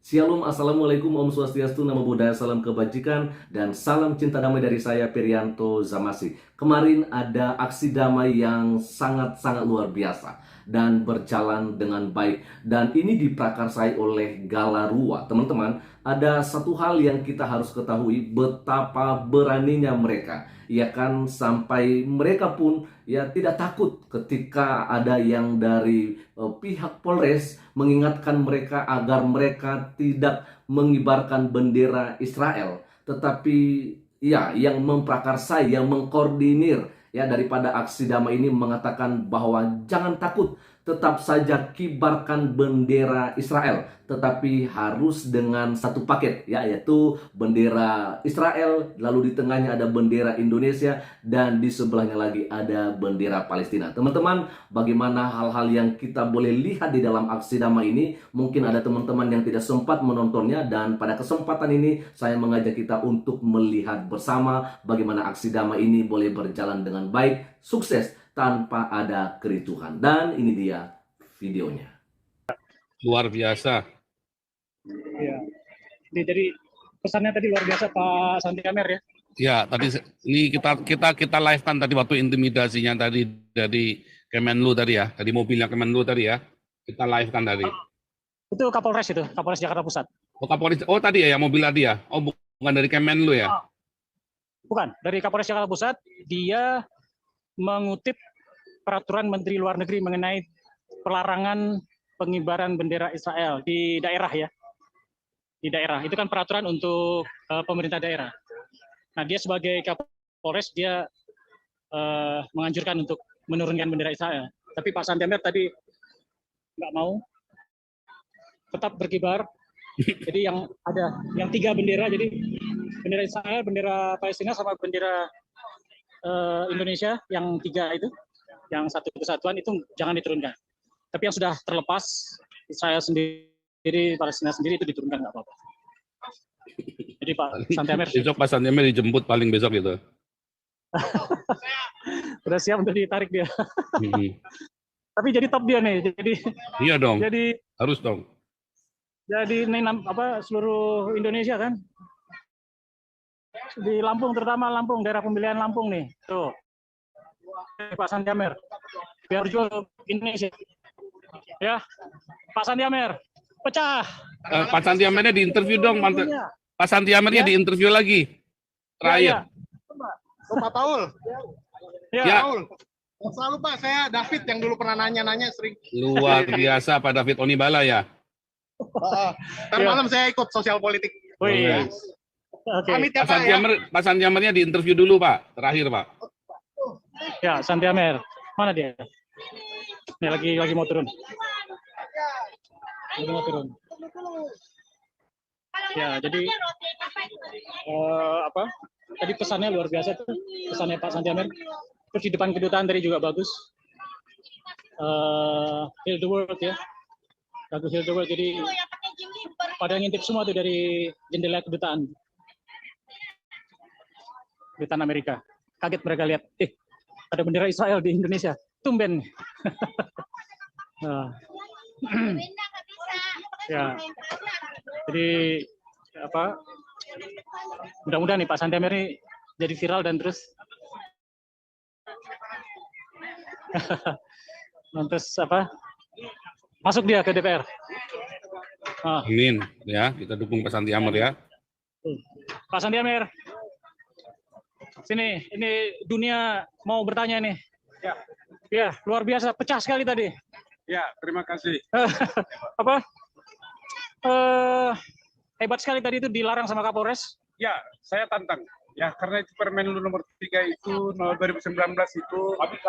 Shalom, Assalamualaikum, Om Swastiastu, Namo Buddhaya, salam kebajikan, dan salam cinta damai dari saya, Perianto Zamasi. Kemarin ada aksi damai yang sangat-sangat luar biasa dan berjalan dengan baik. Dan ini diprakarsai oleh Galarua. Teman-teman, ada satu hal yang kita harus ketahui, betapa beraninya mereka. Ya kan, sampai mereka pun ya tidak takut ketika ada yang dari pihak Polres mengingatkan mereka agar mereka tidak mengibarkan bendera Israel, tetapi ya yang memprakarsai, yang mengkoordinir ya daripada aksi damai ini mengatakan bahwa jangan takut, tetap saja kibarkan bendera Israel, tetapi harus dengan satu paket ya, yaitu bendera Israel, lalu di tengahnya ada bendera Indonesia, dan di sebelahnya lagi ada bendera Palestina. Teman-teman, bagaimana hal-hal yang kita boleh lihat di dalam aksi damai ini? Mungkin ada teman-teman yang tidak sempat menontonnya, dan pada kesempatan ini saya mengajak kita untuk melihat bersama bagaimana aksi damai ini boleh berjalan dengan baik, sukses, tanpa ada kericuhan. Dan ini dia videonya. Luar biasa. Iya. Jadi pesannya tadi luar biasa Pak Santi Amer ya. Ya, tadi ini kita live kan tadi waktu intimidasinya tadi dari Kemenlu tadi ya, dari mobilnya Kemenlu tadi ya. Kita live kan tadi. Itu Kapolres Jakarta Pusat. Oh, Kapolri, oh tadi ya, yang mobil tadi ya. Oh, bukan dari Kemenlu ya. Bukan, dari Kapolres Jakarta Pusat. Dia mengutip peraturan Menteri Luar Negeri mengenai pelarangan pengibaran bendera Israel di daerah ya. Di daerah. Itu kan peraturan untuk pemerintah daerah. Nah, dia sebagai Kapolres, dia menganjurkan untuk menurunkan bendera Israel. Tapi Pak Santi Amer tadi nggak mau, tetap berkibar. Jadi yang ada yang 3 bendera, jadi bendera Israel, bendera Palestina, sama bendera Indonesia, yang 3 itu, yang satu kesatuan itu jangan diturunkan. Tapi yang sudah terlepas, Israel sendiri, Palestina sendiri, itu diturunkan nggak apa-apa. Jadi Pak Santi Amer Besok Pak Santi Amer dijemput paling besok gitu. udah siap untuk ditarik dia. Tapi jadi top dia nih. Jadi iya dong. Jadi harus dong. Jadi ini seluruh Indonesia kan. Di Lampung, terutama Lampung, daerah pemilihan Lampung nih. Tuh. Pak Santi Amer. Biar jual Indonesia. Ya. Pak Santi Amer. Pecah. Pak Santi Amernya diinterview dong, Pak Santi Amernya ya? Diinterview lagi. Terakhir. Ya. Pak Paul. Ya. Paul. Selalu Pak, saya David yang dulu pernah nanya-nanya sering. Luar biasa Pak David Onibala ya. Ntar malam saya ikut sosial politik. Oh iya. Okay. Pamit ya Pak Santi Amernya diinterview dulu Pak, terakhir Pak. Ya, Santi Amer. Mana dia? Nih lagi mau turun. Lagi mau turun. Ya, jadi tadi pesannya luar biasa tuh, pesannya Pak Santi Amer. Terus di depan kedutaan tadi juga bagus. Heal the world ya. Lagu Heal the World, jadi pada ngintip semua tuh dari jendela kedutaan Amerika. Kaget mereka lihat, ada bendera Israel di Indonesia. Tumben. Ya. Jadi mudah-mudahan nih Pak Santi Amer ini jadi viral dan terus masuk dia ke DPR. Amin ya, kita dukung Pak Santi Amer ya. Pak Santi Amer, sini, ini dunia mau bertanya nih. Ya, luar biasa, pecah sekali tadi. Ya, terima kasih. Hebat sekali tadi itu dilarang sama Kapolres. Ya, saya tantang. Ya, karena itu Permenlu nomor 3 itu 2019 itu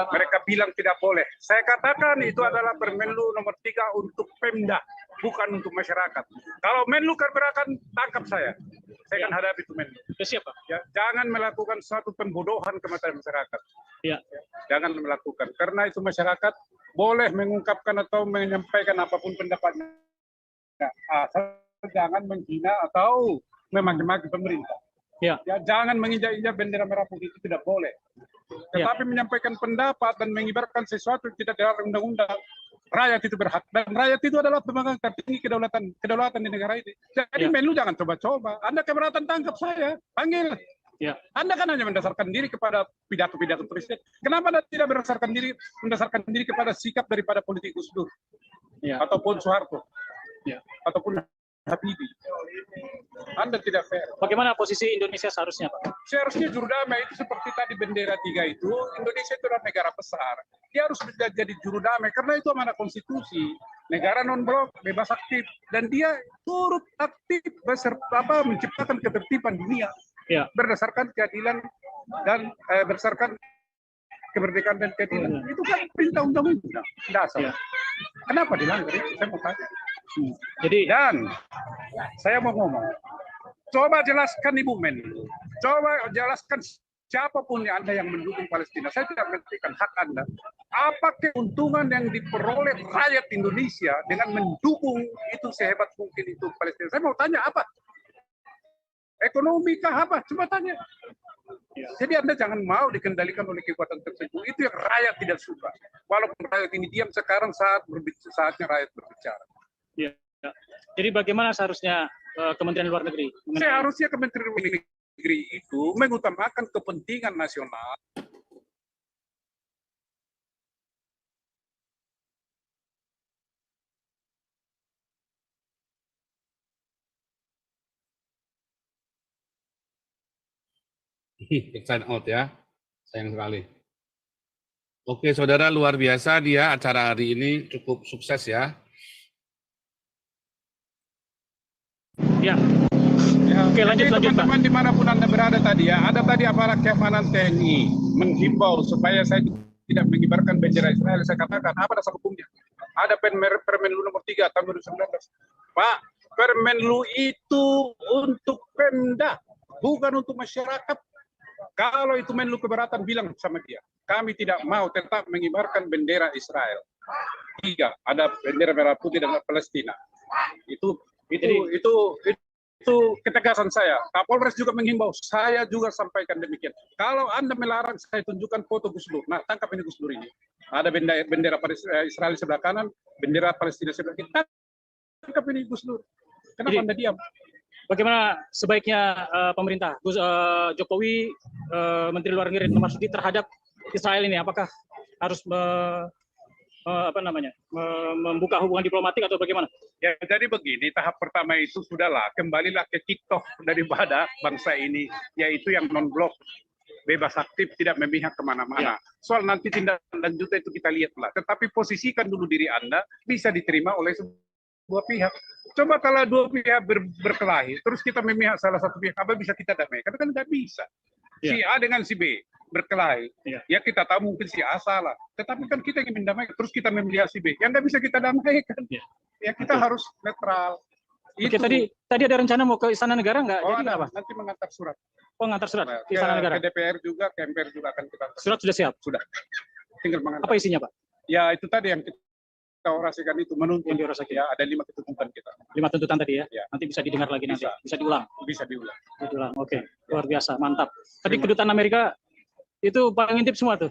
mereka bilang tidak boleh. Saya katakan itu adalah Permenlu nomor 3 untuk Pemda, bukan untuk masyarakat. Kalau Menlu keberatan, tangkap saya. Saya akan hadapi itu Menlu. Siapa? Ya, jangan melakukan suatu pembodohan kepada masyarakat. Ya. Jangan melakukan, karena itu masyarakat boleh mengungkapkan atau menyampaikan apapun pendapatnya. Asal jangan menghina atau memaki-maki pemerintah. Ya, jangan menginjak-injak bendera merah putih, itu tidak boleh. Tetapi menyampaikan pendapat dan mengibarkan sesuatu tidak dalam undang-undang, rakyat itu berhak dan rakyat itu adalah pemegang tertinggi kedaulatan di negara ini. Jadi Ya. Menlu jangan coba-coba. Anda keberatan tangkap saya, panggil. Ya. Anda kan hanya mendasarkan diri kepada pidato-pidato presiden. Kenapa Anda tidak mendasarkan diri kepada sikap daripada politikus Dur Ya. ataupun Soeharto Ya. ataupun Habibie? Anda tidak fair. Bagaimana posisi Indonesia seharusnya, Pak? Seharusnya juru damai itu seperti tadi bendera 3 itu, Indonesia itu adalah negara besar. Dia harus jadi juru damai karena itu amanat konstitusi. Negara non-blok, bebas aktif, dan dia turut aktif menciptakan ketertiban dunia Ya. berdasarkan keadilan dan berdasarkan kemerdekaan dan keadilan. Itu kan perintah undang-undang dasar. Ya. Kenapa dilanggar itu? Saya mau tanya. Jadi Dan saya mau ngomong, coba jelaskan Ibu Menlu, coba jelaskan siapapun Anda yang mendukung Palestina. Saya tidak mengertikan hak Anda. Apa keuntungan yang diperoleh rakyat Indonesia dengan mendukung itu sehebat mungkin itu Palestina? Saya mau tanya apa? Ekonomi kah apa? Coba tanya. Jadi Anda jangan mau dikendalikan oleh kekuatan tersebut. Itu yang rakyat tidak suka. Walaupun rakyat ini diam sekarang saatnya rakyat berbicara. ya. Jadi bagaimana seharusnya Kementerian Luar Negeri mengenai- Seharusnya Kementerian Luar Negeri itu mengutamakan kepentingan nasional. Sign out ya, sayang sekali. Oke saudara, luar biasa dia acara hari ini cukup sukses ya. Ya. Ya, Oke, lanjut, jadi Pak. teman-teman dimanapun Anda berada tadi ya, ada tadi aparat keamanan TNI menghimbau supaya saya tidak mengibarkan bendera Israel. Saya katakan, apa dasar hukumnya? Ada Permenlu nomor 3 tahun 2019. Pak, Permenlu itu untuk Pemda, bukan untuk masyarakat. Kalau itu Menlu keberatan, bilang sama dia, kami tidak mau tetap mengibarkan bendera Israel. 3, ada bendera merah putih dan Palestina. Itu ketegasan saya. Kapolres juga menghimbau, saya juga sampaikan demikian. Kalau Anda melarang, saya tunjukkan foto Gus Dur. Nah, tangkap ini Gus Dur ini. Ada bendera Israel sebelah kanan, bendera Palestina sebelah kiri. Tangkap ini Gus Dur. Kenapa Jadi, Anda diam? Bagaimana sebaiknya pemerintah Jokowi, Menteri Luar Negeri Retno Marsudi terhadap Israel ini? Apakah harus membuka hubungan diplomatik atau bagaimana? Ya, jadi begini, tahap pertama itu sudahlah, kembalilah ke TikTok daripada bangsa ini, yaitu yang non-blok, bebas aktif, tidak memihak kemana-mana. Soal nanti tindak lanjutnya itu kita lihatlah. Tetapi posisikan dulu diri Anda bisa diterima oleh sebuah pihak. Coba kalau dua pihak berkelahi, terus kita memihak salah satu pihak, apa bisa kita damaikan? Kan nggak bisa. Si A dengan si B berkelahi, ya kita tahu mungkin si A salah. Tetapi kan kita ingin mendamaikan, terus kita memilih si B. Yang nggak bisa kita damaikan. Ya kita harus netral. Oke, tadi ada rencana mau ke Istana Negara nggak? Oh, Jadi nggak apa? nanti mengantar surat. Oh, ngantar surat ke Istana Negara. Ke DPR juga, ke MPR juga akan kita antar. Surat sudah siap. Sudah. Tinggal mengantar. Apa isinya, Pak? Ya itu tadi yang kita orasikan itu, menuntut. Yang diorasikan. Ya, ada 5 tuntutan kita. 5 tuntutan tadi ya? Ya. Nanti bisa didengar lagi nanti. Bisa. Bisa diulang. Bisa diulang. Diulang. Oke, luar biasa, mantap. Tadi kedutaan Amerika itu paling intip semua tuh.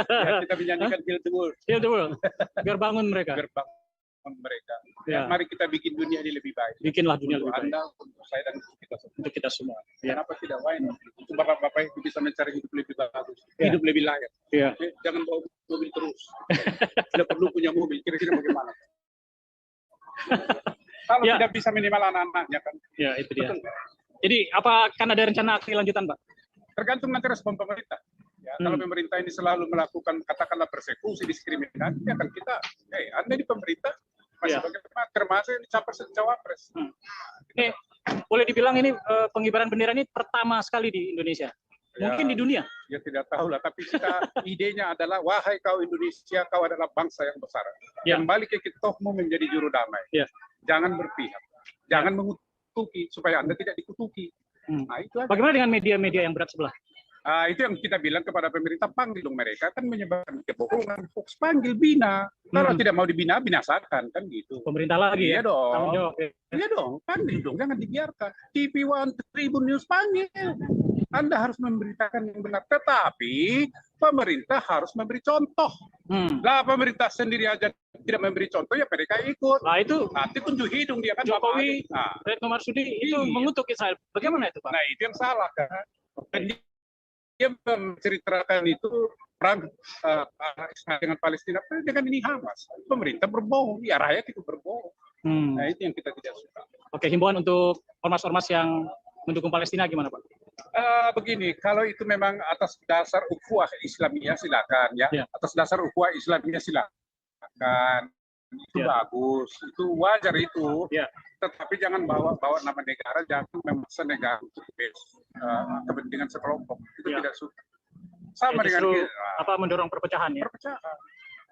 Ya, kita menyanyikan Heal the World. Heal the world. Biar bangun mereka. Biar bangun mereka. Ya. Mari kita bikin dunia ini lebih baik. Bikinlah dunia Untuk lebih baik. Anda, untuk saya, dan untuk kita semua. Untuk kita semua. Ya. Kenapa tidak wine? Itu bapak-bapak itu bisa mencari hidup lebih bagus. Ya. Hidup lebih layak. Ya. Jangan bawa mobil terus. Tidak perlu punya mobil. Kira-kira bagaimana? Kalau Ya. tidak bisa minimal anak-anaknya kan. Ya, itu dia. Betul. Jadi, apa akan ada rencana aksi lanjutan, Pak? Tergantung nanti respon pemerintah. Ya, kalau pemerintah ini selalu melakukan katakanlah persekusi, diskriminasi, ya kan kita, Anda di pemerintah masih Ya. bagaimana termasuk ini capres dan cawapres. Ini boleh dibilang ini pengibaran bendera ini pertama sekali di Indonesia. Mungkin di dunia. Ya tidak tahu lah, tapi kita idenya adalah wahai kau Indonesia, kau adalah bangsa yang besar. Ya. Kembali ke kitohmu menjadi juru damai. Ya. Jangan berpihak, jangan mengutuki supaya Anda tidak dikutuki. Nah, itu aja. Bagaimana dengan media-media yang berat sebelah? Itu yang kita bilang kepada pemerintah, panggil dong mereka, kan menyebarkan kebohongan, hoax, panggil, bina. Kalau tidak mau dibina, binasakan, kan gitu. Pemerintah lagi Iya ya? dong. Tanggung jawab, ya. Iya dong, panggil dong, jangan dibiarkan. TV One, Tribun News, panggil. Anda harus memberitakan yang benar, tetapi pemerintah harus memberi contoh. Lah pemerintah sendiri aja tidak memberi contoh, ya mereka ikut. Nah itu Nanti tunjuk hidung dia kan. Jokowi, Nah, Retno Marsudi itu Iya. mengutuk Israel. Bagaimana itu, Pak? nah itu yang salah kan. Dan dia menceritakan itu perang Israel dengan Palestina dengan ini Hamas. Pemerintah berbohong, ya rakyat itu berbohong. Nah itu yang kita tidak suka. Oke, himbauan untuk ormas-ormas yang mendukung Palestina gimana, Pak? Begini, kalau itu memang atas dasar ukhuwah Islamiyah silakan ya. Ya. Atas dasar ukhuwah Islamiyah silakan. Itu Ya. bagus, itu wajar itu. Ya. Tetapi jangan bawa nama negara, jangan memaksa negara untuk kepentingan sekelompok. Itu Ya. tidak suka. Sama Ya, dengan justru kita, mendorong perpecahan ya. perpecahan.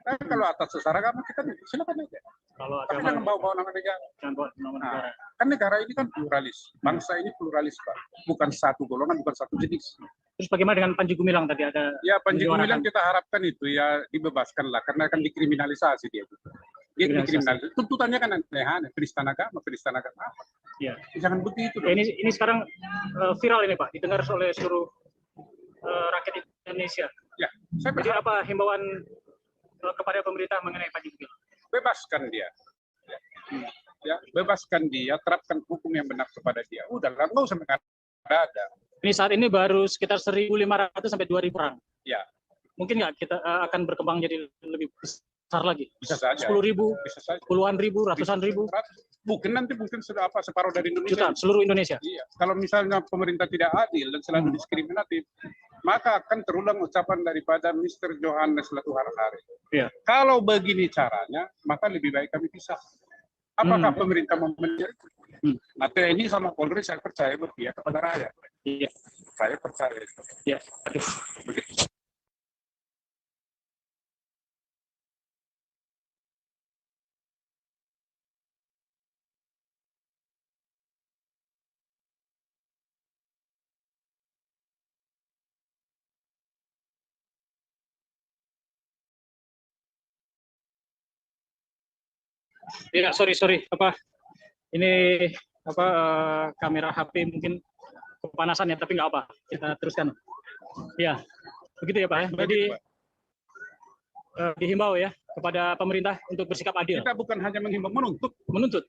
Nah, kalau atas dasar agama kita silakan aja. Kalau Tapi agama jangan bawa nama negara. jangan bawa nama negara. Kan negara ini kan pluralis, bangsa ini pluralis Pak, bukan satu golongan, bukan satu jenis. Terus bagaimana dengan Panji Gumilang tadi ada? Ya Panji menyuarakan- Gumilang kita harapkan itu ya dibebaskan lah, karena akan dikriminalisasi dia. Dia dikriminalisasi. Tuntutannya kan aneh-aneh, penistaan agama apa? Ya. Jangan begitu Ya, dong. ini sekarang viral ini, Pak, didengar oleh seluruh rakyat Indonesia. Ya, saya Jadi berharap apa himbauan kepada pemerintah mengenai Panji Gumilang? bebaskan dia. Ya, bebaskan dia, terapkan hukum yang benar kepada dia. Udah lah, nggak usah mengada-ada. Ini saat ini baru sekitar 1.500 sampai 2.000 orang. Ya, Mungkin nggak kita akan berkembang jadi lebih besar lagi? bisa saja. 10.000, Bisa saja. puluhan ribu, ratusan ribu, Mungkin nanti sudah separuh dari Indonesia. juta, seluruh Indonesia. Iya, kalau misalnya pemerintah tidak adil dan selalu diskriminatif, maka akan terulang ucapan daripada Mr. Johannes Latuhar Hari. Iya. Kalau begini caranya, maka lebih baik kami pisah. Apakah pemerintah mau menjadi? Nah, TNI sama Polri saya percaya berpihak kepada rakyat. Iya, Saya percaya. iya. Aduh. Begitu. Ya, sorry. Ini kamera HP mungkin kepanasan ya, tapi nggak apa. Kita teruskan. Ya, begitu ya Pak. Jadi dihimbau ya kepada pemerintah untuk bersikap adil, Kita bukan hanya menghimbau, menuntut. menuntut.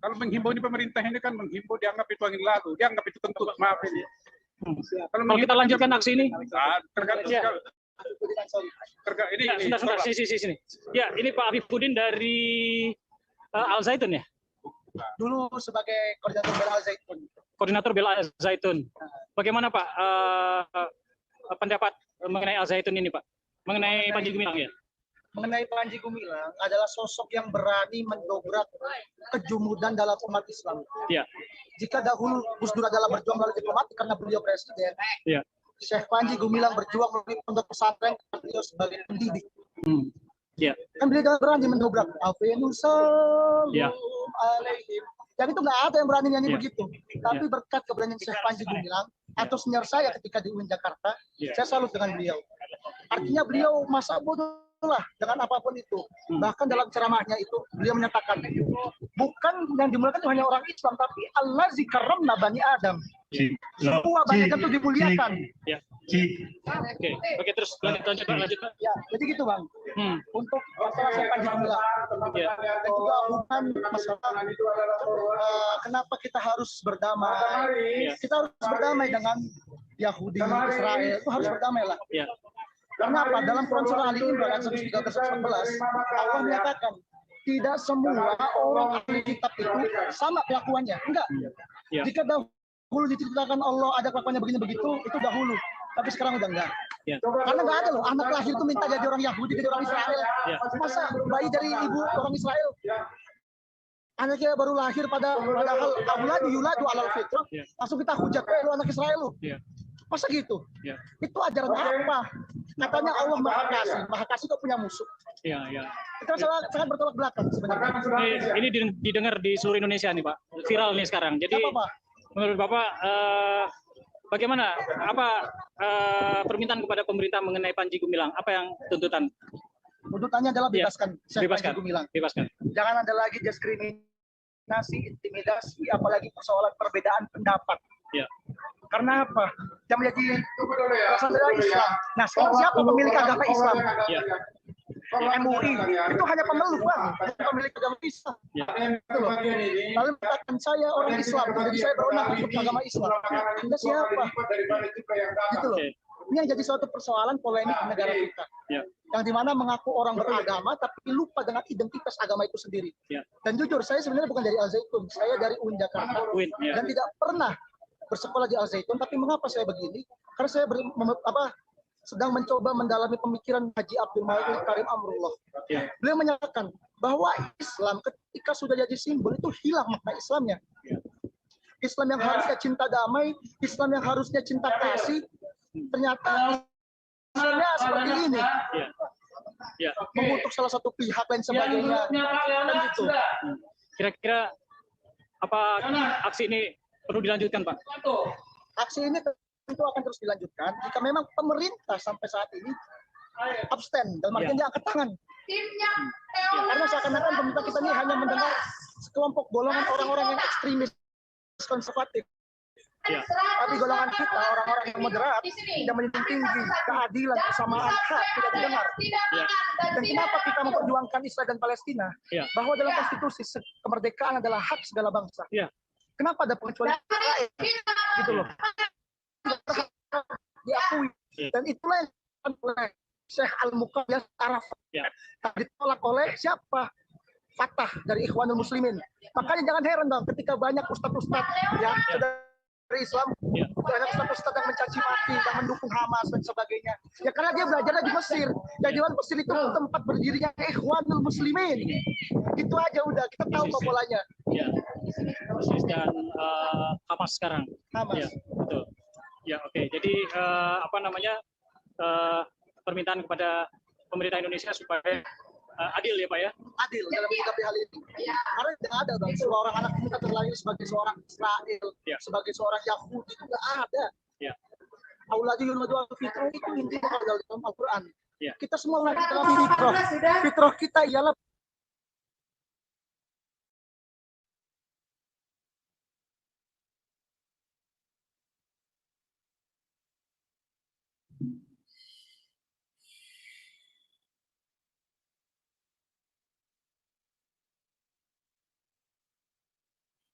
Kalau menghimbau ini pemerintah ini kan menghimbau, dianggap itu angin lalu, dianggap itu kentut, maaf ini. Kalau kita lanjutkan aksi ini, Tergantung Ya. sekali. Ini, ya, sebentar, Bapak. sini. Ya, ini Pak Afifuddin dari Al Zaitun ya, Dulu sebagai koordinator Bela Al Zaitun. koordinator Bela Al Zaitun. Bagaimana Pak pendapat mengenai Al Zaitun ini Pak? Mengenai Panji Gumilang ya? Mengenai Panji Gumilang adalah sosok yang berani mendobrak kejumudan dalam umat Islam. Iya. Jika dahulu Gus Dur adalah berjuang melalui diplomatik karena beliau presiden, Iya. Syekh Panji Gumilang berjuang melalui pondok pesantren karena beliau sebagai pendidik. Iya. Kan beliau berani mendobrak Alfinusalum Iya. alaihim. Yang itu nggak ada yang berani nyanyi Iya. begitu. Tapi berkat keberanian Syekh Panji Gumilang atau senior saya ketika di UIN Jakarta, Iya. saya salut dengan beliau. Artinya beliau masa bodoh lah dengan apapun itu. Bahkan dalam ceramahnya itu beliau menyatakan bukan yang dimuliakan hanya orang Islam, tapi Allah zikarramna bani Adam. Semua bani Adam itu dimuliakan. Ya. Oke, terus lanjut Pak. Ya, jadi gitu Bang. Untuk masalah Syekh Panji Gumilang Ya. dan juga hubungan masalah kenapa kita harus berdamai? Ya. Kita harus berdamai dengan Yahudi, Israel, itu harus berdamai lah. Ya. Karena apa? Dalam Quran surah Ali Imran ayat 113-114, Allah menyatakan tidak semua orang ahli kitab itu sama kelakuannya. Enggak. Ya. Jika dahulu diceritakan Allah ada kelakuannya begini begitu, itu dahulu. Tapi sekarang udah enggak. Ya. Karena enggak ada loh anak lahir itu minta jadi orang Yahudi, jadi orang Israel. Ya. Masa bayi dari ibu orang Israel? Anaknya baru lahir padahal auladu yuladu alal fitrah. Ya. Langsung kita hujat, lu anak Israel lu. Ya. Masa gitu? Ya. Itu ajaran apa? Katanya Allah Maha Kasih kok punya musuh. Ya. Itu sangat bertolak belakang sebenarnya. Ini didengar di seluruh Indonesia nih Pak. Viral nih sekarang. Jadi Apa, Pak? menurut Bapak bagaimana permintaan kepada pemerintah mengenai Panji Gumilang? Apa yang tuntutan? Tuntutannya adalah bebaskan Syekh Bebaskan. Panji Gumilang. Bebaskan. Jangan ada lagi diskriminasi, intimidasi, apalagi persoalan perbedaan pendapat. Ya. Karena apa? Yang menjadi perasaan adalah Islam. Nah, sekarang siapa pemilik agama Islam? Ya. MUI itu hanya pemeluk Bang, bukan pemilik agama Islam. Ya. Gitu loh. Lalu mengatakan saya orang Islam, jadi saya berwenang untuk agama Islam. Anda siapa? Gitu loh. Oke. Ini yang jadi suatu persoalan polemik di negara kita. Ya. Yang dimana mengaku orang beragama tapi lupa dengan identitas agama itu sendiri. Ya. Dan jujur saya sebenarnya bukan dari Al Zaitun, saya dari UIN Jakarta UIN, ya. dan tidak pernah bersekolah di Al Zaitun. Tapi mengapa saya begini? Karena saya sedang mencoba mendalami pemikiran Haji Abdul Malik Karim Amrullah. Ya. Beliau menyatakan bahwa Islam ketika sudah jadi simbol itu hilang makna Islamnya. Islam yang harusnya cinta damai, Islam yang harusnya cinta kasih, ternyata Islamnya seperti ini. Ya. Mengutuk salah satu pihak dan sebagainya. Dan gitu. Kira-kira apa aksi ini perlu dilanjutkan, Pak? Aksi ini tentu akan terus dilanjutkan jika memang pemerintah sampai saat ini abstain dalam artian dia angkat tangan. Karena seakan-akan pemerintah kita ini hanya mendengar sekelompok golongan orang-orang yang ekstremis konservatif. Ya. Tapi golongan kita, orang-orang yang moderat, tidak menjunjung tinggi keadilan, kesamaan hak, tidak didengar. Ya. Dan kenapa kita memperjuangkan Israel dan Palestina? Ya. Bahwa dalam konstitusi kemerdekaan adalah hak segala bangsa. Ya. Kenapa ada pengecualian Israel? Gitu loh. Diakui. Dan itulah yang dilakukan oleh Syekh Al-Muqaddam Arafat. Ya. Ditolak oleh siapa? Fatah dari Ikhwanul Muslimin. Makanya jangan heran Bang, ketika banyak ustadz-ustadz ya dari Islam, banyak ustadz-ustadz yang mencaci maki, yang mendukung Hamas dan sebagainya. Ya karena dia belajar di Mesir. Dan di Mesir itu tempat berdirinya Ikhwanul Muslimin. Itu aja udah, kita tahu polanya. Ya. ISIS dan Hamas sekarang. Hamas. Ya, betul. Ya, oke. Jadi permintaan kepada pemerintah Indonesia supaya adil ya Pak ya? Adil dalam menyikapi hal ini. Karena tidak ada Bang, seorang anak kita terlahir sebagai seorang Israel, sebagai seorang Yahudi, itu tidak ada. Ya. Auladu yuladu al-fitrah itu intinya kalau dalam Al-Quran. Ya. Kita semua lahir dalam fitrah. Fitrah kita ialah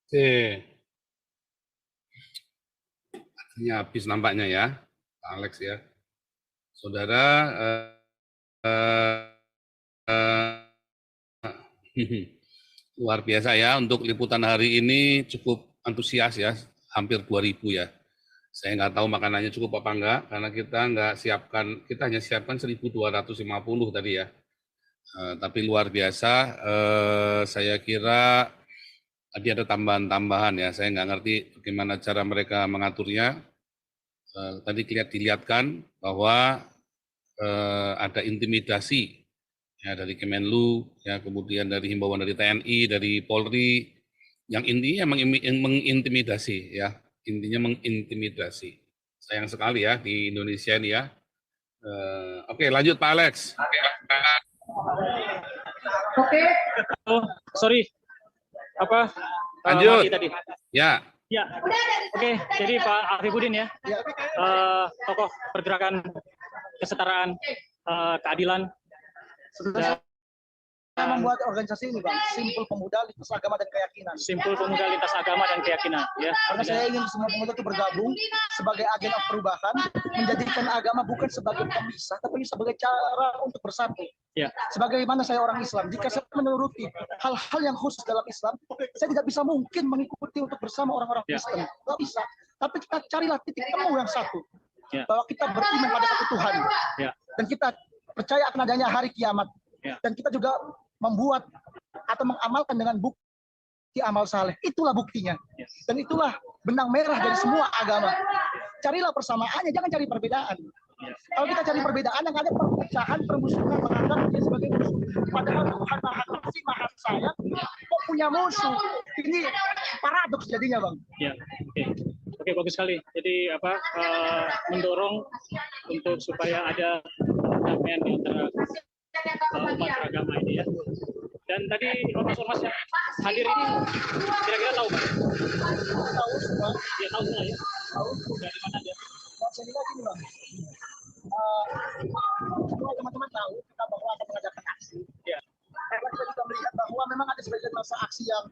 Oke. Ini habis nampaknya ya, Pak Alex ya. Saudara, luar biasa ya, untuk liputan hari ini cukup antusias ya, hampir 2.000 ya. Saya nggak tahu makanannya cukup apa enggak, karena kita hanya siapkan 1.250 tadi ya. Tapi luar biasa, saya kira tadi ada tambahan-tambahan ya, saya nggak ngerti bagaimana cara mereka mengaturnya. Tadi dilihatkan bahwa ada intimidasi ya dari Kemenlu, ya kemudian dari himbauan dari TNI, dari Polri, yang intinya mengintimidasi ya, intinya mengintimidasi. Sayang sekali ya di Indonesia ini ya. Oke, lanjut Pak Alex. Oke. Oh, sorry. Apa? Lanjut. Mati tadi. Ya. Ya. Oke, jadi Pak Arifudin ya. Tokoh pergerakan kesetaraan, keadilan. sebenarnya saya membuat organisasi ini Bang, Simpul Pemuda Lintas Agama dan Keyakinan. Simpul Pemuda Lintas Agama dan Keyakinan ya. Karena saya ingin semua pemuda itu bergabung sebagai agen perubahan, menjadikan agama bukan sebagai pemisah, tapi sebagai cara untuk bersatu. Ya. Sebagaimana saya orang Islam, jika saya menuruti hal-hal yang khusus dalam Islam, saya tidak bisa mungkin mengikuti untuk bersama orang-orang Kristen. Tidak bisa. Tapi kita carilah titik temu yang satu. Ya. Bahwa kita beriman pada satu Tuhan. Ya. Dan kita percaya akan adanya hari kiamat. Ya. Dan kita juga membuat atau mengamalkan dengan bukti amal saleh. Itulah buktinya. Yes. Dan itulah benang merah dari semua agama. Carilah persamaannya, jangan cari perbedaan. Yes. Kalau kita cari perbedaan, yang ada perpecahan, permusuhan, menganggap dia sebagai musuh. Padahal Tuhan Maha Kasih, Maha Sayang, kok punya musuh? Ini paradoks jadinya, Bang. Ya, oke, bagus sekali. Jadi mendorong untuk supaya ada perdamaian di antara umat beragama ini ya. Dan tadi ormas-ormas yang hadir ini kira-kira tahu Pak? Tahu semua. Ya tahu semua ya. Tahu dari mana dia? Saya bilang gini Bang. Semua teman-teman tahu kita bahwa akan mengadakan fraksi yang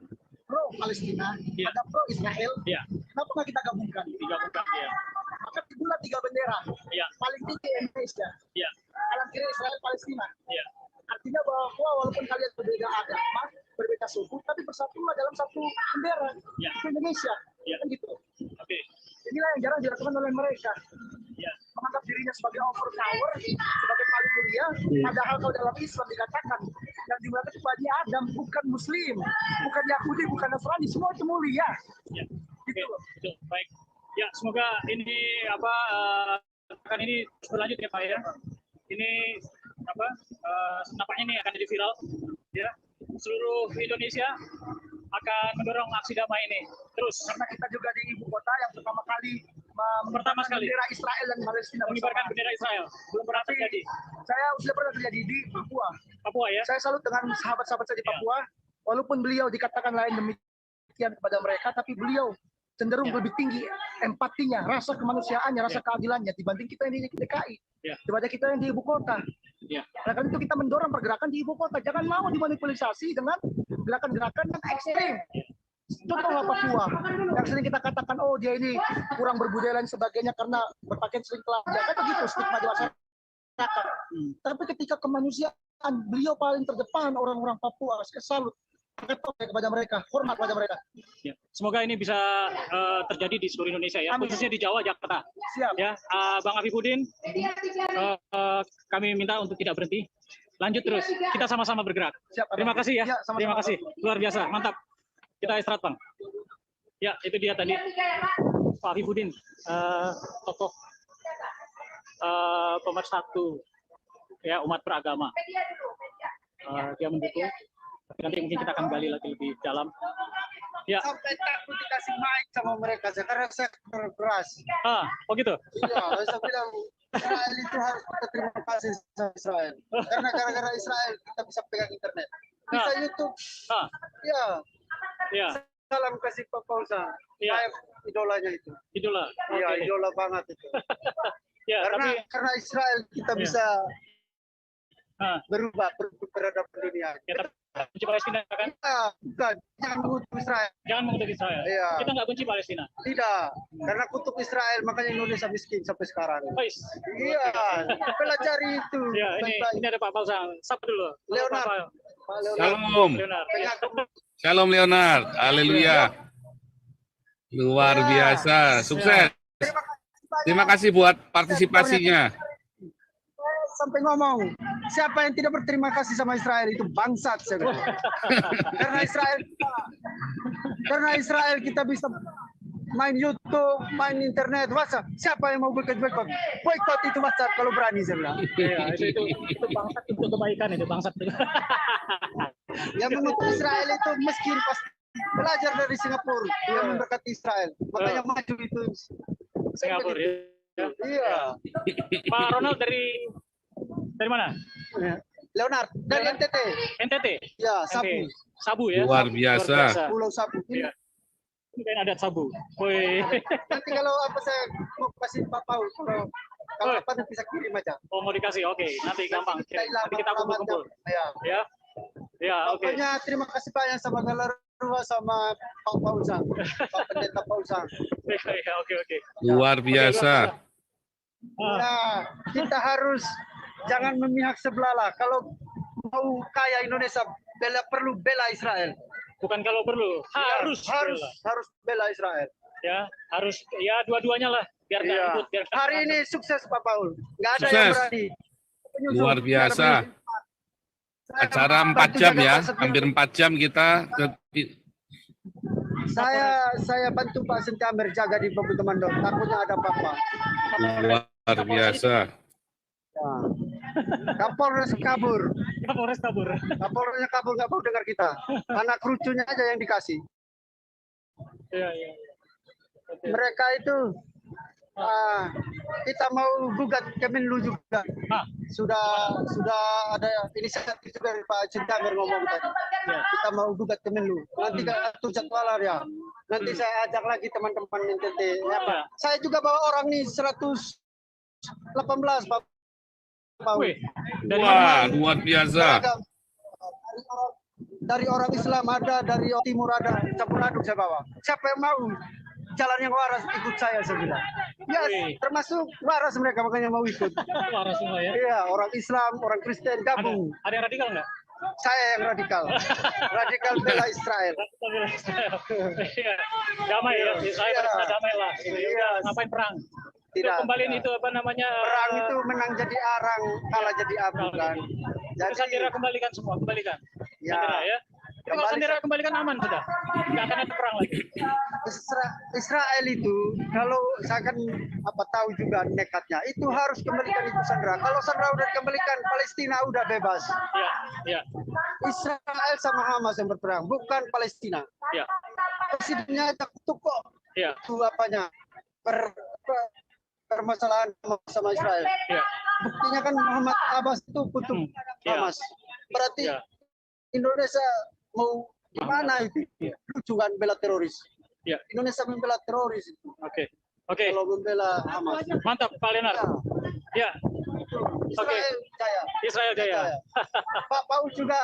pro Palestina, Iya. ada pro Israel. Iya. Kenapa nggak kita gabungkan? Digabungkan ya. Maka timbullah 3 bendera. Iya. Paling tinggi Indonesia, Iya. kanan kiri Israel Palestina. Iya. Artinya bahwa walaupun kalian berbeda agama, berbeda suku, tapi bersatulah dalam satu bendera. Iya. Itu Indonesia. Iya. Kan gitu. Oke. Inilah yang jarang dilakukan oleh mereka. Iya. Menganggap dirinya sebagai overpower, sebagai paling mulia, padahal kalau dalam Islam dikatakan yang dimuliakan itu Bani Adam, bukan Muslim, bukan Yahudi, bukan Nasrani, semua itu mulia. Ya. Gitu Oke, loh. betul. Baik. Ya, semoga ini apa akan ini terus berlanjut ya Pak ya. Ini apa nampaknya ini akan jadi viral ya. Seluruh Indonesia akan mendorong aksi damai ini terus Karena kita juga di ibu kota yang pertama kali Pertama sekali. bendera Israel dan Palestina mengibarkan bersama. bendera Israel. Belum pernah terjadi. Saya sudah pernah terjadi di Papua. Papua ya. Saya salut dengan sahabat-sahabat saya di Ya. Papua, walaupun beliau dikatakan lain demikian kepada mereka, tapi beliau cenderung Ya. lebih tinggi empatinya, rasa kemanusiaannya, rasa Ya. keadilannya dibanding kita yang di DKI, Ya. daripada kita yang di ibu kota. Ya. Oleh karena itu kita mendorong pergerakan di ibu kota, jangan mau dimanipulasi dengan gerakan-gerakan yang ekstrim. Contohlah Papua, yang sering kita katakan, oh dia ini kurang berbudaya dan sebagainya karena berpakaian sering telanjang, kan begitu stigma di masyarakat. Tapi ketika kemanusiaan, beliau paling terdepan orang-orang Papua, saya salut. Kepada mereka, hormat pada mereka. Ya. Semoga ini bisa terjadi di seluruh Indonesia ya, Amin. khususnya di Jawa, Jakarta. Siap. Ya, Bang Afifuddin, kami minta untuk tidak berhenti. Lanjut terus, kita sama-sama bergerak. Siap. Terima kasih ya. Ya, sama-sama. Terima kasih. Luar biasa, mantap. Kita istirahat, Bang. Ya, itu dia tadi Pak Afifuddin, tokoh pemersatu ya umat beragama. Dia mendukung. Nanti mungkin kita akan gali lagi lebih dalam. Ya, Sampai takut dikasih mic sama mereka karena saya keras. oh gitu. Iya, saya bilang Israel itu harus kita terima kasih sama Israel. Karena gara-gara Israel kita bisa pegang internet. Bisa YouTube. Ah, Ya, ya, salam kasih Pak Paulsa. Iya. Saya idolanya itu. idola. Iya, Oke. idola banget itu. Ya, tapi Karena Israel kita Iya. bisa Ah. berubah terhadap dunia. ya, tapi benci Palestina kan? Bukan, jangan mengutuk Israel. Jangan mengutuk Israel. Iya. Kita nggak benci Palestina. Tidak, karena kutuk Israel makanya Indonesia miskin sampai sekarang. Guys. Iya, pelajari itu. Ya, baik-baik. ini ada Pak Pausang. Sapa dulu. Halo, Leonard. Pak Pak Leonard. Shalom. Leonard. Shalom Leonard. Haleluya. Luar biasa. Sukses. Terima kasih buat partisipasinya. Sampai ngomong, siapa yang tidak berterima kasih sama Israel itu bangsat. Saya bilang. karena Israel kita bisa main YouTube, main internet, WhatsApp. Siapa yang mau boikot? Boikot itu WhatsApp kalau berani, saya bilang. Ya, itu bangsat untuk kebaikan itu bangsat. Yang mengutuk Israel itu miskin pasti. Belajar dari Singapura yang memberkati Israel. Makanya maju itu. Singapura ya. Iya. Pak Ronald dari mana? Leonard dari NTT. NTT. Ya, Sabu. Oke. Sabu ya. Luar biasa. Pulau Sabu. Iya. Ini kan adat Sabu. Woi. Nanti kalau apa saya mau kasih Pak Paul, kalau apa nanti bisa kirim aja. Oh, mau dikasih. Oke, nanti gampang. Nanti kita kumpul-kumpul. Ya. Ya. Ya, oke. Pokoknya terima kasih banyak sama Galarua sama Pak Paulsang, Pak Pendeta Paulsang. Ya, oke. Luar biasa. Nah, kita harus jangan memihak sebelah lah. Kalau mau kaya Indonesia, perlu bela Israel. Bukan kalau perlu, harus bela Israel. ya, harus ya dua-duanya lah biar nggak Iya. ribut, biar nggak- Hari ini sukses Pak Paul. Nggak ada Sukses. yang berani. Penyusup, Luar biasa. nggak ada penyusup. Acara 4 Bantu jam jaga ya. Pak Hampir 4 jam kita Saya bantu Pak Sentiamer jaga di Babu Temandong. Takutnya ada apa-apa. luar biasa. Ya. Kapolres kabur. Kapolres kabur. Kapolresnya kabur nggak mau dengar kita. Anak lucunya aja yang dikasih. Iya. Oke. Mereka itu kita mau gugat Kemenlu juga. Ah. Sudah ada inisiatif juga dari Pak Sentiamer ngomong tadi. Ya. Kita mau gugat Kemenlu. Nanti atur jadwalan ya. Nanti saya ajak lagi teman-teman NTT. Ya, Pak. Saya juga bawa orang nih 118 Pak. Wih, dari Wah, luar biasa. dari orang Islam ada, dari Timur ada, campur aduk saya bawa. Siapa yang mau jalan yang waras ikut saya bilang. Ya, termasuk waras mereka makanya mau ikut. Waras semua ya. Iya, orang Islam, orang Kristen gabung. Ada yang radikal nggak? Saya yang radikal. Radikal bela Israel. Iya, damai ya. Saya Iya. berusaha damai lah. Iya. Ngapain perang? Tidak, Itu kembaliin tidak. itu apa namanya? Perang itu menang jadi arang, kalah jadi abu kan. Itu sandera kembalikan semua, kembalikan. Ya. Sandera ya. Tapi kalau Kembali- sandera kembalikan aman sudah. Nggak akan ada perang lagi. Israel itu kalau saya kan tahu juga nekatnya itu harus kembalikan itu sandera. Kalau sandera udah dikembalikan, Palestina udah bebas. Iya, iya, Israel sama Hamas yang berperang, bukan Palestina. iya. Presidennya kutuk kok. Iya. Itu apanya? Permasalahan sama Israel. Iya. Buktinya kan Muhammad Abbas itu kutuk Iya. Hamas. Berarti Iya. Indonesia mau gimana itu? Lucu kan bela teroris. Iya. Indonesia membela teroris itu. Oke. Oke. Kalau membela Hamas. Mantap Pak Leonard. Ya. Israel jaya. Israel Jaya. Pak Paul juga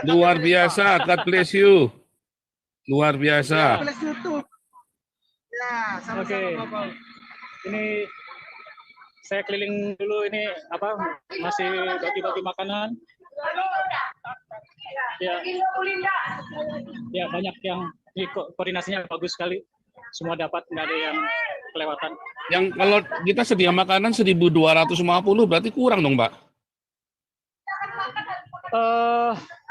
Luar biasa, God bless you. Luar biasa. Bless YouTube. Ya, sama-sama Oke. Pak Paul. Ini saya keliling dulu ini apa masih bagi-bagi makanan. Ya. Ya banyak yang ini koordinasinya bagus sekali. Semua dapat, nggak ada yang kelewatan. Yang kalau kita sedia makanan 1.250 berarti kurang dong, Pak.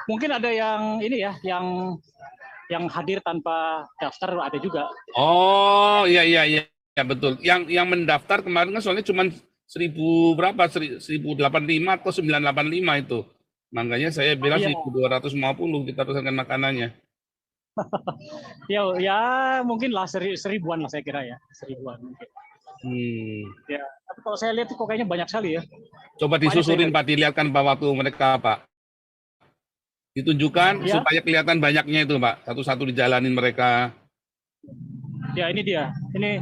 Mungkin ada yang ini ya, yang hadir tanpa daftar ada juga. Oh, iya iya iya. Ya betul. Yang mendaftar kemarin kan soalnya cuma 1.000 berapa? 1.085 atau 985 itu. Makanya saya bilang Iya. 1.250 kita pesankan makanannya. Ya mungkin lah seribuan lah saya kira ya, seribuan mungkin. Ya, tapi kalau saya lihat kok kayaknya banyak sekali ya. Coba disusurin Pak, dilihatkan Pak waktu mereka Pak. Ditunjukkan Ya. supaya kelihatan banyaknya itu Pak. Satu-satu dijalanin mereka. Ya ini dia, ini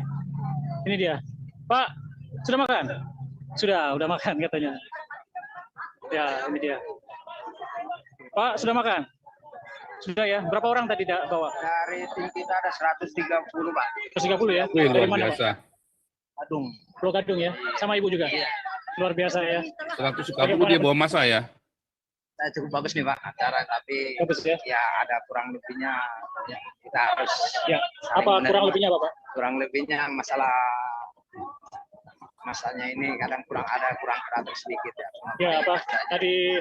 dia. Pak, sudah makan? Udah makan katanya. Ya ini dia. Pak, sudah makan? Sudah ya. Berapa orang tadi bawa? Dari tim kita ada 130, Pak. 130 ya? Wih, Dari luar mana, Pak? biasa. Adung. Pulau Gadung ya? Sama ibu juga? Iya. Luar biasa ya. 130 dia bawa masa ya. Nah, cukup bagus nih Pak acara, tapi Bagus ya? ya ada kurang lebihnya. Ya, kita harus Ya. saling Apa kurang menerima. lebihnya Bapak? Kurang lebihnya masanya ini kadang kurang teratur sedikit ya. Ya apa? Tadi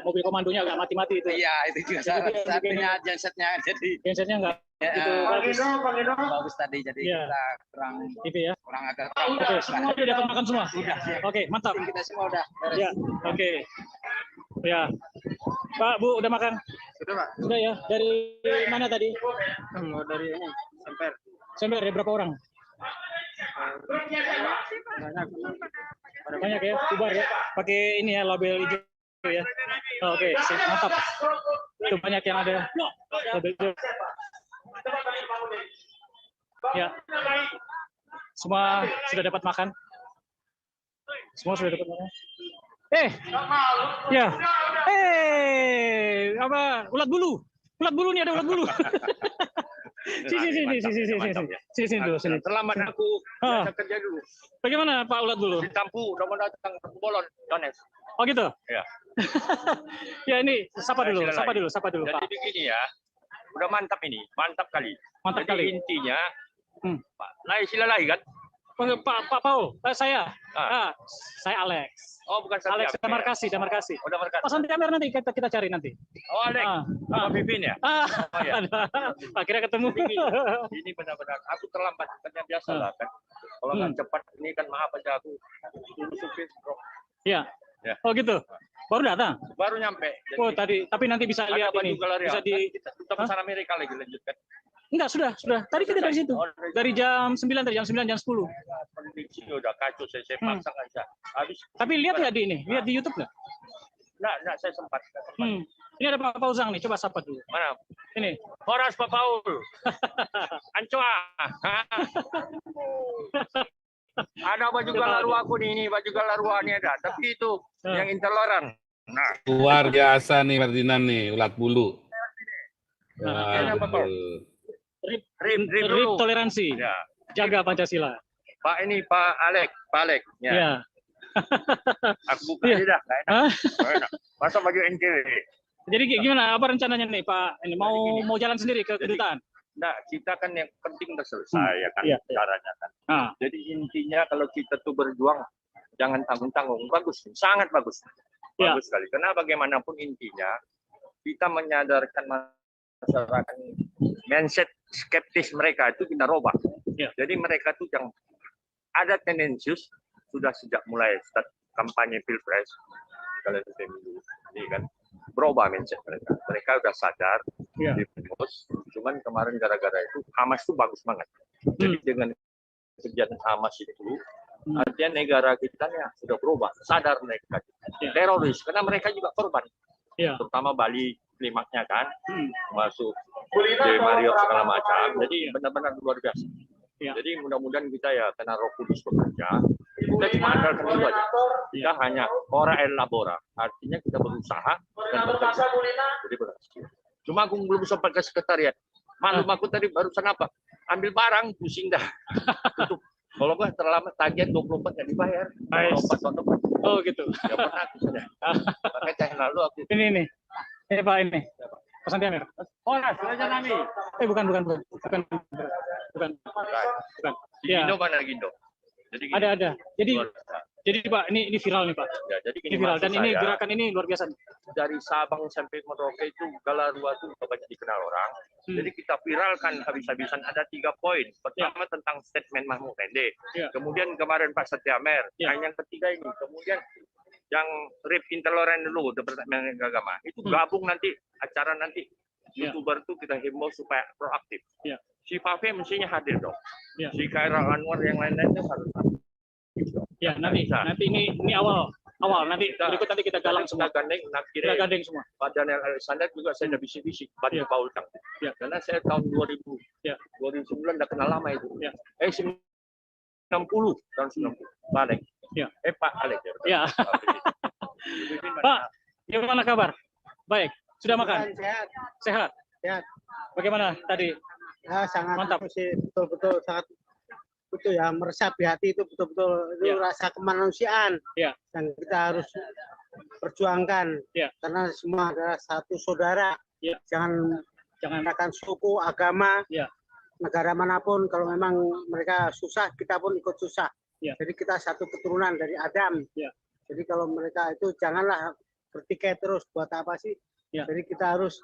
mobil komandonya agak mati-mati itu. Iya, itu juga Itu dia satunya gensetnya jadi Gensetnya enggak ya, itu bagus. bagus tadi, jadi Iya. kita kurang Itu ya. agak Oke, semua udah dapat makan semua? Udah, ya. Oke, mantap. Tim kita semua udah beres. Ya, oke. Ya. Pak, Bu, udah makan? Sudah Pak. Sudah ya. Dari mana tadi? Dari ini Semper. Sember, ya berapa orang? Banyak ya, bubar ya. Pakai ini ya, label hijau ya. Oh, oke, sip, mantap. Itu banyak yang ada label hijau. Ya. Semua sudah dapat makan. Semua sudah dapat makan. Ya. Apa? Ulat bulu. Ulat bulu nih, ada ulat bulu. Sini dulu, sini. Selamat aku Ah. biasa kerja dulu. Bagaimana Pak ulat bulu? Ditampu udah mau datang ke Bolon, Dones. Oh gitu? Ya. Ya ini, sapa dulu, Silakan. sapa dulu Pak. Jadi begini ya, udah mantap ini, mantap kali. Mantap Jadi kali. intinya, Hmm. Pak, sila kan? Pak Paul, saya. Saya Alex. Oh bukan Alex, Santi Damar Amer. kasih. Oh, udah berkat. Pak Santi Amer nanti kita cari nanti. Oh Alex, sama Pipin ya. Oh, ya. Akhirnya ketemu. Ini benar-benar, aku terlambat, kerja biasa lah kan. Kalau nggak cepat, ini kan maaf aja aku. Dulu supir, bro. Iya. Ya. Oh gitu. Baru datang. Baru nyampe. Jadi, Oh tadi, tapi nanti bisa ada lihat baju ini. galeri. Bisa di. Kita pesan Amerika lagi lanjutkan. Enggak, sudah. Tadi kita dari situ. Oh, Dari jam 9 tadi, jam 9 jam 10. kondisi udah kacau, saya Hmm. paksa nggak bisa. Habis. Tapi lihat nggak di ini? Lihat di YouTube nggak? Nggak, saya sempat. Ini ada Pak Pauzang nih, coba sapa dulu. Mana? Ini. Horas Pak Paul. Ancoa. Ada baju galaru aku nih, ini baju galaru ini ada. Tapi itu yang intoleran. Nah, Luar biasa nih Ferdinand nih, ulat bulu. Nah, Waduh. rip RIP dulu. toleransi, Ya, jaga Pancasila. Pak ini Pak Alek. Ya. Ya. Aku buka Iya. aja dah, nggak enak. Hah? Nggak enak. Masa baju NKW? Jadi gimana? Apa rencananya nih Pak? Ini mau jalan sendiri ke kedutaan? Nah, kita kan yang penting udah selesai ya kan Iya. caranya kan. Nah, Jadi intinya kalau kita tuh berjuang jangan tanggung-tanggung. Bagus, sangat bagus. Ya. Bagus sekali. Karena bagaimanapun intinya kita menyadarkan masyarakat mindset skeptis mereka itu kita robah. Ya. Jadi mereka tuh yang ada tendensius sudah sejak mulai start kampanye pilpres kalian pemilu ini kan berubah mindset mereka. Mereka udah sadar Ya. di pos. Cuman kemarin gara-gara itu Hamas tuh bagus banget. Jadi dengan kejadian Hamas itu artinya negara kita ya sudah berubah, sadar mereka teroris karena mereka juga korban. Ya. Terutama Bali klimaknya kan masuk di Marriott segala macam. Jadi benar-benar luar biasa. Ya. Jadi mudah-mudahan kita ya karena Roh Kudus bekerja, kita cuma andalkan itu aja. Kita hanya ora el labora, artinya kita berusaha dan bekerja. Jadi berhasil. Cuma aku belum sempat ke sekretariat. Maklum aku tadi barusan apa? Ambil barang, pusing dah. Tutup. Kalau nggak terlambat tagihan 24 nggak dibayar. 24 tahun depan. Oh gitu. Ya pernah aku sudah. Makanya tahun lalu aku. Ini. Pak ini. Pesan Tiamer. Oh, sudah nami. Bukan. Bukan. Di Ya. Indo mana Indo? Jadi gini, Ada. Jadi luar biasa. Jadi Pak, ini viral nih Pak. Ya, jadi Ini gini viral maksud dan ini saya, gerakan ini luar biasa. dari Sabang sampai Merauke itu Galarua itu banyak dikenal orang. Jadi kita viralkan habis-habisan ada 3 poin. Pertama tentang statement Mahmud MD. Ya. Kemudian kemarin Pak Satyamer. Ya. Yang ketiga ini. Kemudian yang RIP intoleran dulu Departemen Agama. Itu gabung nanti acara nanti. Ya. YouTuber itu kita himbau supaya proaktif. Ya. Si Fafe mestinya hadir dong. Ya. Si Khairul Anwar yang lain-lainnya harus hadir. Ya, nanti ini awal nanti berikut nanti kita galang semua. Kita gandeng, Kita gandeng semua. Pak Daniel Alexander juga saya udah bisik-bisik bantu Ya. Paul Tang. Ya. Karena saya tahun 2000, Ya. 2009 udah kenal lama itu. Ya. 90 tahun 90. Pak Alek. Ya. Pak Alek ya. Ya. Pak, gimana kabar? Baik. Sudah makan? Sehat. Sehat. Sehat. Bagaimana tadi? Ya, sangat Mantap. sih, betul-betul sangat betul ya, meresap di hati itu betul-betul itu Ya. rasa kemanusiaan Ya. yang kita harus perjuangkan Ya. karena semua adalah satu saudara. Ya. Jangan Jangan. menggunakan suku, agama, Ya. negara manapun. Kalau memang mereka susah, kita pun ikut susah. Ya. Jadi kita satu keturunan dari Adam. Ya. Jadi kalau mereka itu janganlah bertikai terus, buat apa sih? Ya. Jadi kita harus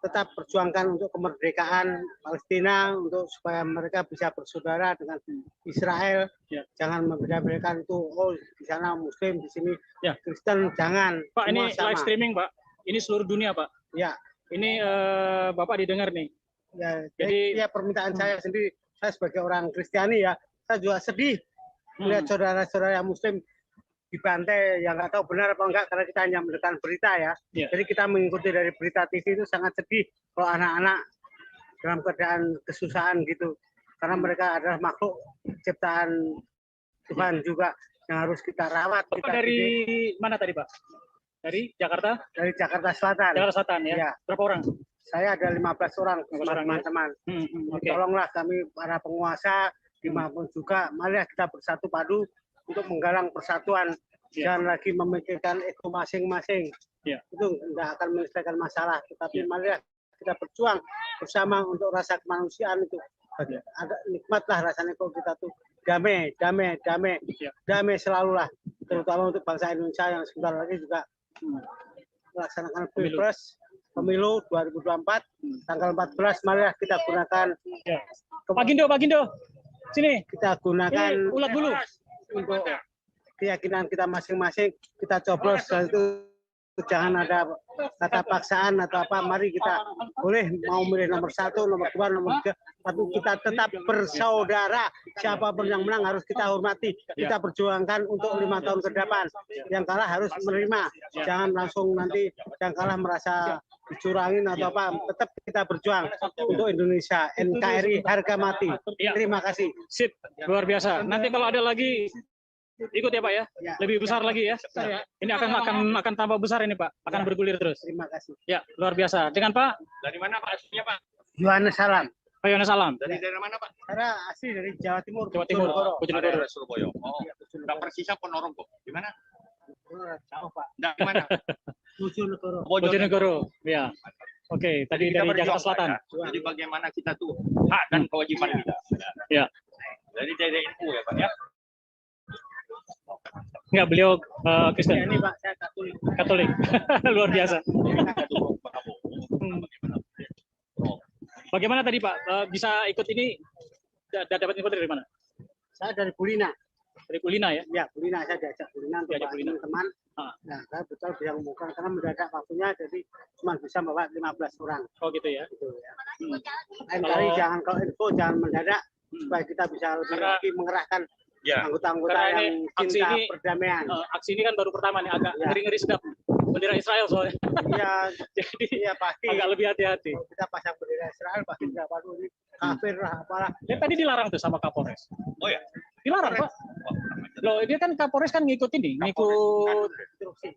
tetap perjuangkan untuk kemerdekaan Palestina, untuk supaya mereka bisa bersaudara dengan Israel. Ya. Jangan membeda-bedakan itu, oh di sana Muslim, di sini Ya. Kristen, jangan. Pak, Semua ini sama. live streaming Pak. Ini seluruh dunia Pak. Ya, Ini Bapak didengar nih. ya. Jadi- Jadi ya permintaan saya sendiri, saya sebagai orang Kristiani ya, saya juga sedih melihat saudara-saudara yang Muslim dibantai yang nggak tahu benar apa enggak karena kita hanya mendengarkan berita ya. Ya. Jadi kita mengikuti dari berita TV itu sangat sedih kalau anak-anak dalam keadaan kesusahan gitu. Karena mereka adalah makhluk ciptaan Tuhan juga yang harus kita rawat. Bapak Kita dari didik. mana tadi Pak? Dari Jakarta? Dari Jakarta Selatan. Jakarta Selatan ya. Ya. Berapa orang? Saya ada 15 orang 15 orang, ya. teman-teman. Oke. Tolonglah kami para penguasa dimanapun juga, marilah kita bersatu padu untuk menggalang persatuan. Ya. Jangan lagi memikirkan ego masing-masing. Ya. Itu tidak akan menyelesaikan masalah. Tetapi Ya. marilah kita berjuang bersama untuk rasa kemanusiaan itu. Ya. Agak nikmatlah rasanya kalau kita tuh damai Ya. selalulah. Terutama untuk bangsa Indonesia yang sebentar lagi juga melaksanakan pemilu 2024 tanggal 14. Marilah kita gunakan Ya. Pak Gindo. Sini. kita gunakan Ini ulat bulu. untuk keyakinan kita masing-masing, kita coblos dan itu jangan ada kata paksaan atau apa. Mari kita boleh mau milih nomor 1, nomor 2, nomor 3, tapi kita tetap bersaudara. Siapapun yang menang harus kita hormati. Kita perjuangkan untuk 5 tahun ke depan. Yang kalah harus menerima. Jangan langsung nanti yang kalah merasa dicurangin atau apa. Tetap kita berjuang untuk Indonesia. NKRI harga mati. Ya. Terima kasih. Sip, luar biasa. Nanti kalau ada lagi Ikut ya Pak ya? Ya. Lebih besar lagi ya? Ini akan tambah besar ini Pak, akan bergulir terus. Terima kasih. Ya, luar biasa. Dengan Pak Dari mana Pak aslinya Pak? Yohanes Salam. Pak Yohanes Salam, Dari daerah mana Pak? Saya asli dari Jawa Timur. Jawa Timur, Bojonegoro. Daerah Surabaya. Oh, udah persisnya Ponorogo. Di mana? Jauh Pak. Nah, di mana? Bojonegoro. Bojonegoro. Ya. Oke, tadi Kita dari berjuang, Jakarta Selatan. Pak, ya. Jadi bagaimana kita tuh hak dan kewajiban kita. Ya. Jadi dari info ya Pak ya. Enggak, beliau Kristen. Ini Pak, saya Katolik. Katolik. Luar biasa. Kita dukung Pak Abo. Bagaimana tadi Pak bisa ikut ini? Dapat info dari mana? Saya dari Bulina. Dari Kulina ya? Ya, Bulina saya diajak Bulina untuk Diajak Bulina. teman. Ah. Nah, saya betul bisa ngomongkan karena mendadak waktunya jadi cuma bisa bawa 15 orang. Oh gitu ya. Gitu ya. Hmm. Lain kali jangan kalau info jangan mendadak supaya kita bisa lebih Karena- lagi mengerahkan Ya. anggota-anggota Karena ini yang aksi cinta ini- perdamaian. Aksi ini kan baru pertama nih, agak Ya. ngeri-ngeri sedap. Bendera Israel soalnya. Iya, Jadi iya pasti. agak lebih hati-hati. Kalau kita pasang bendera Israel pasti nggak waduh ini kafir lah apalah. Ya, tadi dilarang tuh sama Kapolres. Oh ya. Dilarang Pak. Loh, dia kan Kapolres kan ngikut ini, ngikut Instruksi.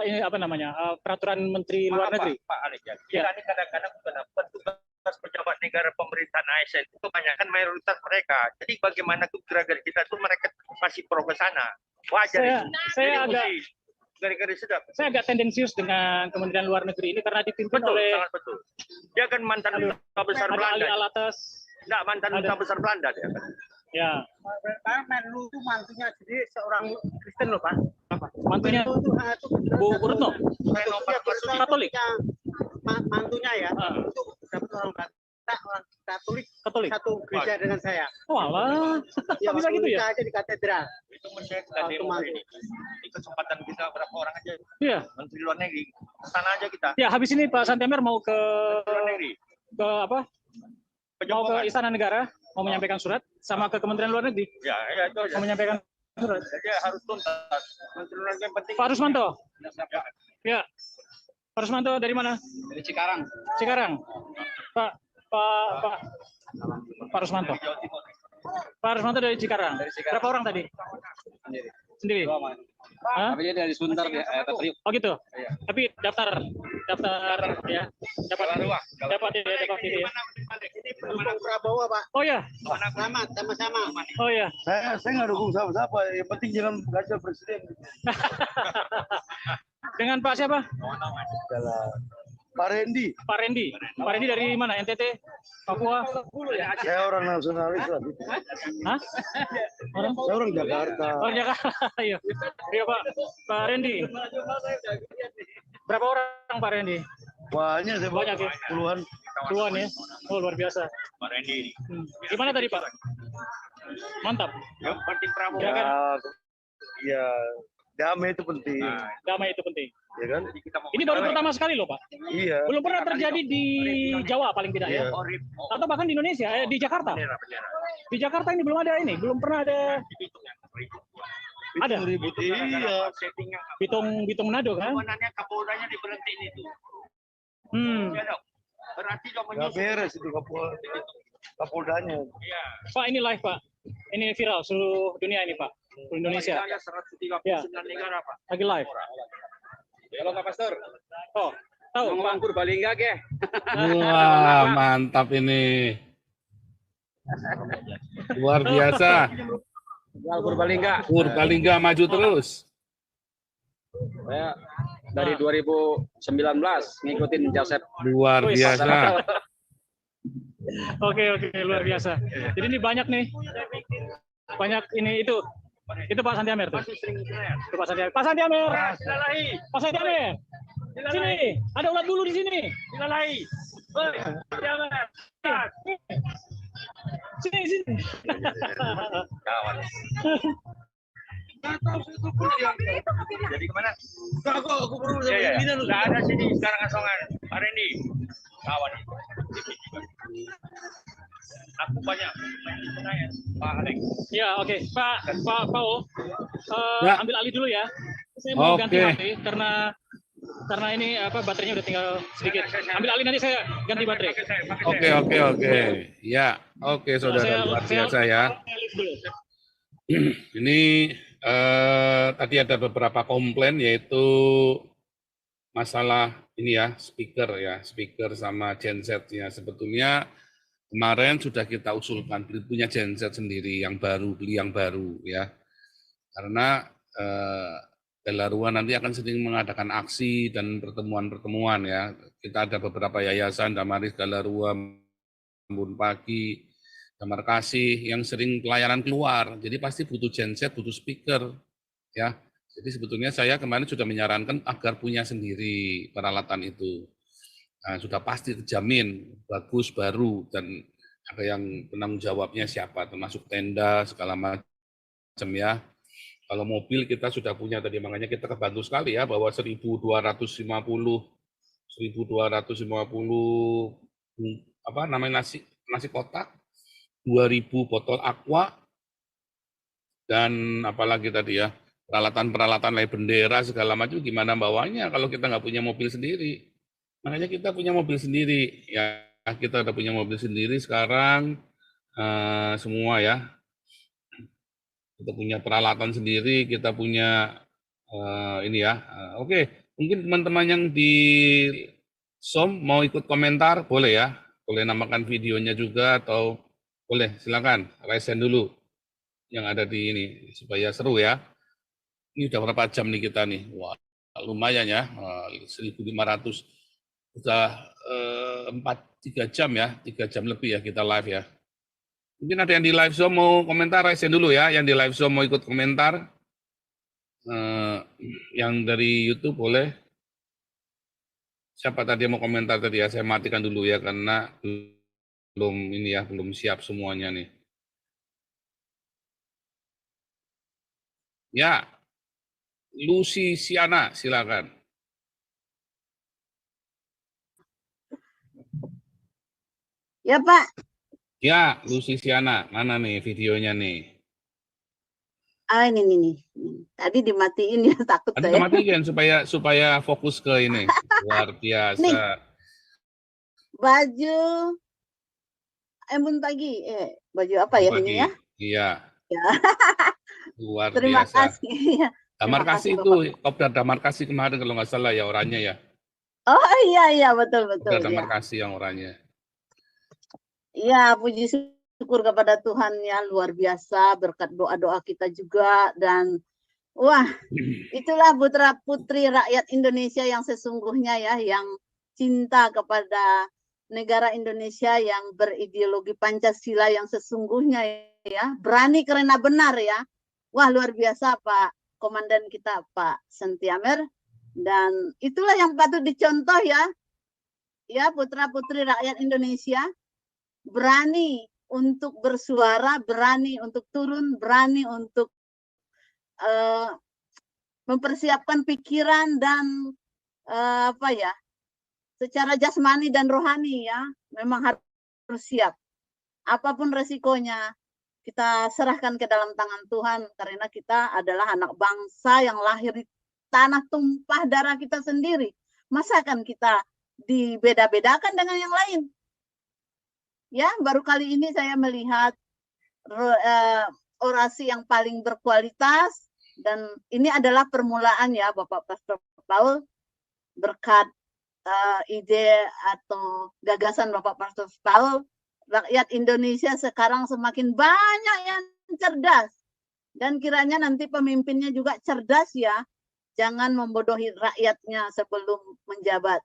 ini apa namanya peraturan Menteri Luar Negeri. Pak Alex ya. Ya. Kita ini kadang-kadang petugas pejabat negara pemerintahan ASN itu kebanyakan mayoritas mereka. Jadi bagaimana tuh gara-gara kita tuh mereka masih pro ke sana. Wajar Saya- itu. saya Jadi agak- mesti gara-gara sedap. Saya agak tendensius dengan Kementerian Luar Negeri ini karena dipimpin Betul, oleh sangat betul. Dia kan mantan duta besar ada Ali Belanda. Alatas. Enggak, mantan ada- duta besar Belanda dia kan. Ya, Karena Menlu itu mantunya jadi seorang Kristen loh Pak. mantunya Menlu itu Bu Retno. Menlu Katolik. Mantunya ya. Ah. Itu dapat orang Batak, orang Katolik Katolik. satu gereja dengan saya. Oh alah, Ya, bisa waktu gitu ya? nikah aja di katedral. Itu mesti kita Waktu demo mantu. ini. Ini kesempatan kita berapa orang aja. Iya. Menteri Luar Negeri. Sana aja kita. Ya, habis ini Pak Santiamer mau ke Luar Negeri. apa? Mau ke Pejombongan. Istana Negara, mau menyampaikan surat sama ke Kementerian Luar Negeri, Ya, ya itu aja. mau menyampaikan surat. Jadi harus tuntas. Menteri Luar Negeri yang penting. Pak Rusmanto. Ya. Ya. Pak Rusmanto dari mana? Dari Cikarang. Cikarang. Pak Rusmanto. Jawa Timur. Pak Rusmanto dari Cikarang. Berapa orang tadi? Sendiri. Hah? Tapi dia dari Sunter ya, Priuk. Oh gitu. Tapi daftar ya. Dapat ini ya. Ini pendukung Prabowo Pak. Oh ya. Selamat sama-sama. Oh ya. Saya nggak dukung siapa-siapa, yang penting jangan ganjar presiden. Dengan Pak siapa? Pak Randy, Pak Randy. Pak Randy dari mana? NTT? Papua? saya orang nasionalis lah. Hah? Orang? Saya orang Jakarta. Orang Jakarta. Iya. Iya Pak. Pak Randy. Berapa orang Pak Randy? Banyak saya Banyak ya? puluhan. Puluhan ya? Oh luar biasa. Pak Randy ini. Gimana tadi Pak? Mantap. Yang penting Prabowo. Ya kan? Ya, damai itu penting, Damai itu penting. ya kan? Jadi kita mau Ini baru pertama sekali loh Pak. Iya. Belum pernah terjadi di Jawa paling tidak ya. Iya. Atau bahkan di Indonesia, di Jakarta. Di Jakarta ini belum ada ini, belum pernah ada. Ada. Ribut, iya. Bitung Manado kan? Sebenarnya Kapoldanya diberhentiin itu. Ya dok. Berarti dong Nggak menyusun. beres itu Kapoldanya. Iya. Pak ini live Pak. Ini viral seluruh dunia ini Pak. Seluruh Indonesia. Ada 139 negara Pak. Lagi live. Halo Pak Pastor. Oh, tahu Pak. Ngomong Purbalingga ke? Wah, mantap ini. Luar biasa. Jual Purbalingga. Purbalingga maju terus. Saya dari 2019 ngikutin Joseph. Luar Wih, biasa. Oke, luar biasa. Jadi ini banyak nih. Banyak ini itu. Itu Pak Santiamer tuh. Itu Pak Santiamer. Pak Santiamer. Pak Santiamer. Sini, ada ulat bulu di sini. Sini. Jadi kemana? Iya, iya. Nggak ada sini sekarang asongan. Pak Randy. Kawan itu. Aku banyak saya, Pak Alex. Ya, oke. Pak Paul, Ya. ambil alih dulu ya. Saya mau ganti Oke. HP karena ini baterainya udah tinggal sedikit. Ambil alih nanti saya ganti baterai. Oke. Ya, oke saudara luar biasa ya. lift dulu. Ini Tadi ada beberapa komplain yaitu masalah ini ya, speaker sama genset-nya. Sebetulnya kemarin sudah kita usulkan punya genset sendiri yang baru, beli yang baru ya. Karena Galarua nanti akan sering mengadakan aksi dan pertemuan-pertemuan ya. Kita ada beberapa yayasan, Damaris, Galarua, Embun Pagi, Damar Kasih yang sering pelayanan keluar. Jadi pasti butuh genset, butuh speaker ya. Jadi sebetulnya saya kemarin sudah menyarankan agar punya sendiri peralatan itu. Nah, sudah pasti terjamin bagus, baru, dan ada yang penanggung jawabnya siapa, termasuk tenda segala macam ya. Kalau mobil kita sudah punya tadi, makanya kita kebantu sekali ya bahwa 1.250 apa namanya nasi kotak, 2.000 botol aqua, dan apalagi tadi ya peralatan-peralatan lain bendera segala macam. Gimana bawanya kalau kita nggak punya mobil sendiri? Makanya kita punya mobil sendiri ya, kita udah punya mobil sendiri sekarang semua ya. Kita punya peralatan sendiri, kita punya ini ya. Oke, mungkin teman-teman yang di Zoom mau ikut komentar, boleh ya. Boleh namakan videonya juga atau boleh, silakan raise hand dulu yang ada di ini supaya seru ya. Ini udah berapa jam nih kita nih? Wah, lumayan ya. 1.500 udah 3 jam ya, 3 jam lebih ya kita live ya. Mungkin ada yang di live Zoom mau komentar, raise dulu ya. Yang di live Zoom mau ikut komentar. Yang dari YouTube boleh. Siapa tadi yang mau komentar tadi ya? Saya matikan dulu ya, karena belum ini ya, belum siap semuanya nih. Ya, Lucy Siana, silakan. Ya Pak. Ya, Lucy Siana, mana nih videonya nih? Ini nih. Tadi dimatiin ya, takut Tadi saya. dimatiin supaya fokus ke ini. Luar biasa. Nih, baju Embun Pagi. Baju apa ya ini ya? Iya. Ya. Luar Terima biasa. kasih. Damar Kasih itu, Kopda Damar Kasih kemarin kalau nggak salah ya orangnya ya. Oh iya betul. Kopda Damar Ya. Kasih yang orangnya. Iya, puji syukur kepada Tuhan ya, luar biasa berkat doa-doa kita juga. Dan wah, itulah putra putri rakyat Indonesia yang sesungguhnya ya, yang cinta kepada negara Indonesia, yang berideologi Pancasila yang sesungguhnya ya, berani karena benar ya. Wah, luar biasa Pak Komandan kita Pak Sentiamer. Dan itulah yang patut dicontoh ya. Ya, putra putri rakyat Indonesia berani untuk bersuara, berani untuk turun, berani untuk mempersiapkan pikiran dan secara jasmani dan rohani ya, memang harus siap. Apapun resikonya, kita serahkan ke dalam tangan Tuhan, karena kita adalah anak bangsa yang lahir di tanah tumpah darah kita sendiri. Masa kan kita dibeda-bedakan dengan yang lain? Ya, baru kali ini saya melihat orasi yang paling berkualitas, dan ini adalah permulaan ya Bapak Pastor Paul, berkat ide atau gagasan Bapak Pastor Paul, rakyat Indonesia sekarang semakin banyak yang cerdas, dan kiranya nanti pemimpinnya juga cerdas ya, jangan membodohi rakyatnya sebelum menjabat.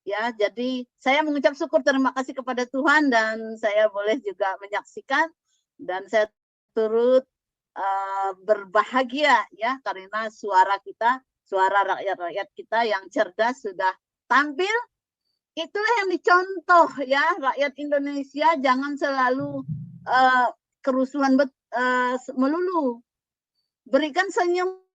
Ya, jadi saya mengucap syukur, terima kasih kepada Tuhan, dan saya boleh juga menyaksikan, dan saya turut berbahagia ya, karena suara kita, suara rakyat-rakyat kita yang cerdas sudah tampil. Itulah yang dicontoh ya, rakyat Indonesia jangan selalu kerusuhan melulu. Berikan senyum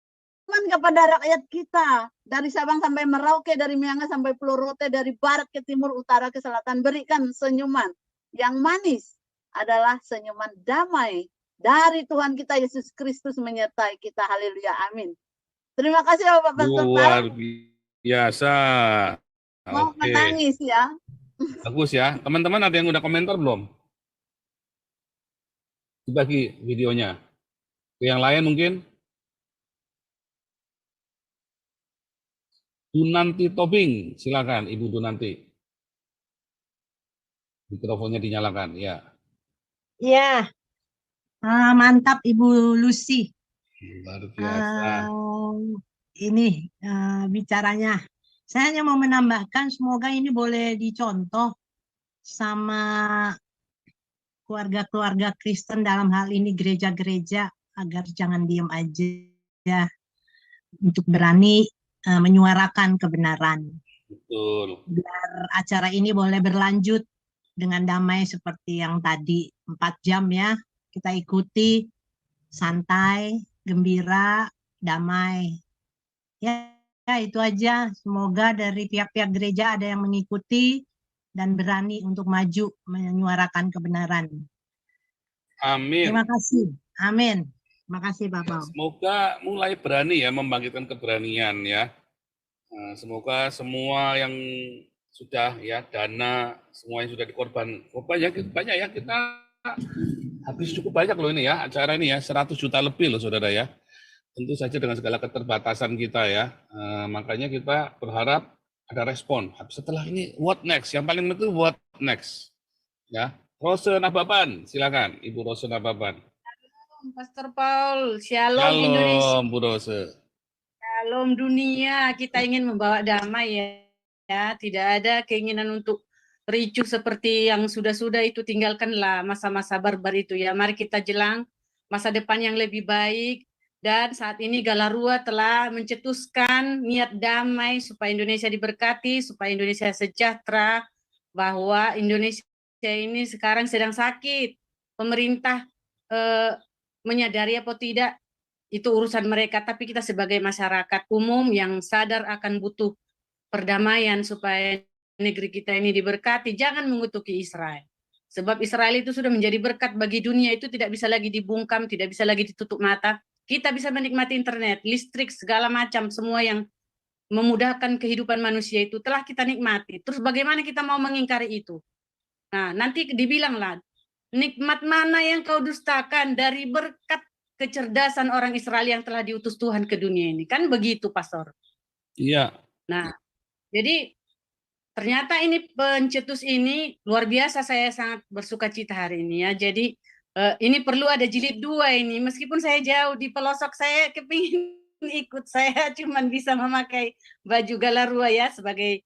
kepada rakyat kita, dari Sabang sampai Merauke, dari Miangas sampai Pulau Rote, dari barat ke timur, utara ke selatan. Berikan senyuman yang manis, adalah senyuman damai dari Tuhan kita Yesus Kristus menyertai kita. Haleluya, amin. Terima kasih Bapak Pastor. Luar biasa. Mau menangis ya. Bagus ya. Teman-teman ada yang udah komentar belum? Dibagi videonya. Yang lain mungkin? Dunanti Tobing, silakan Ibu Dunanti. Mikrofonnya dinyalakan, ya. Ya, mantap Ibu Lucy. Luar biasa. Ini bicaranya. Saya hanya mau menambahkan, semoga ini boleh dicontoh sama keluarga-keluarga Kristen, dalam hal ini gereja-gereja, agar jangan diem aja untuk berani menyuarakan kebenaran. Betul. Biar acara ini boleh berlanjut dengan damai seperti yang tadi, 4 jam ya, kita ikuti, santai, gembira, damai. Ya, itu aja. Semoga dari pihak-pihak gereja ada yang mengikuti dan berani untuk maju menyuarakan kebenaran. Amin. Terima kasih. Amin. Terima kasih Bapak. Semoga mulai berani ya, membangkitkan keberanian ya. Semoga semua yang sudah ya dana, semua yang sudah dikorban banyak ya, kita habis cukup banyak loh ini ya, acara ini ya, 100 juta lebih loh saudara ya. Tentu saja dengan segala keterbatasan kita ya, makanya kita berharap ada respon. Setelah ini what next? Yang paling penting what next ya. Rose Nababan, silakan Ibu Rose Nababan. Pastor Paul, Shalom Indonesia. Shalom Bu Rose. Shalom dunia, kita ingin membawa damai ya. Tidak ada keinginan untuk ricuh seperti yang sudah-sudah itu, tinggalkanlah masa-masa barbar itu ya. Mari kita jelang masa depan yang lebih baik, dan saat ini Galarua telah mencetuskan niat damai supaya Indonesia diberkati, supaya Indonesia sejahtera, bahwa Indonesia ini sekarang sedang sakit. Pemerintah menyadari atau tidak, itu urusan mereka, tapi kita sebagai masyarakat umum yang sadar akan butuh perdamaian supaya negeri kita ini diberkati, jangan mengutuki Israel. Sebab Israel itu sudah menjadi berkat bagi dunia, itu tidak bisa lagi dibungkam, tidak bisa lagi ditutup mata. Kita bisa menikmati internet, listrik, segala macam, semua yang memudahkan kehidupan manusia itu telah kita nikmati. Terus bagaimana kita mau mengingkari itu? Nah, nanti dibilanglah, nikmat mana yang kau dustakan dari berkat kecerdasan orang Israel yang telah diutus Tuhan ke dunia ini. Kan begitu, Pastor? Iya. Nah, jadi ternyata ini pencetus ini luar biasa, saya sangat bersuka cita hari ini ya. Jadi ini perlu ada jilid 2 ini. Meskipun saya jauh di pelosok, saya kepingin ikut. Saya cuma bisa memakai baju Galarua ya sebagai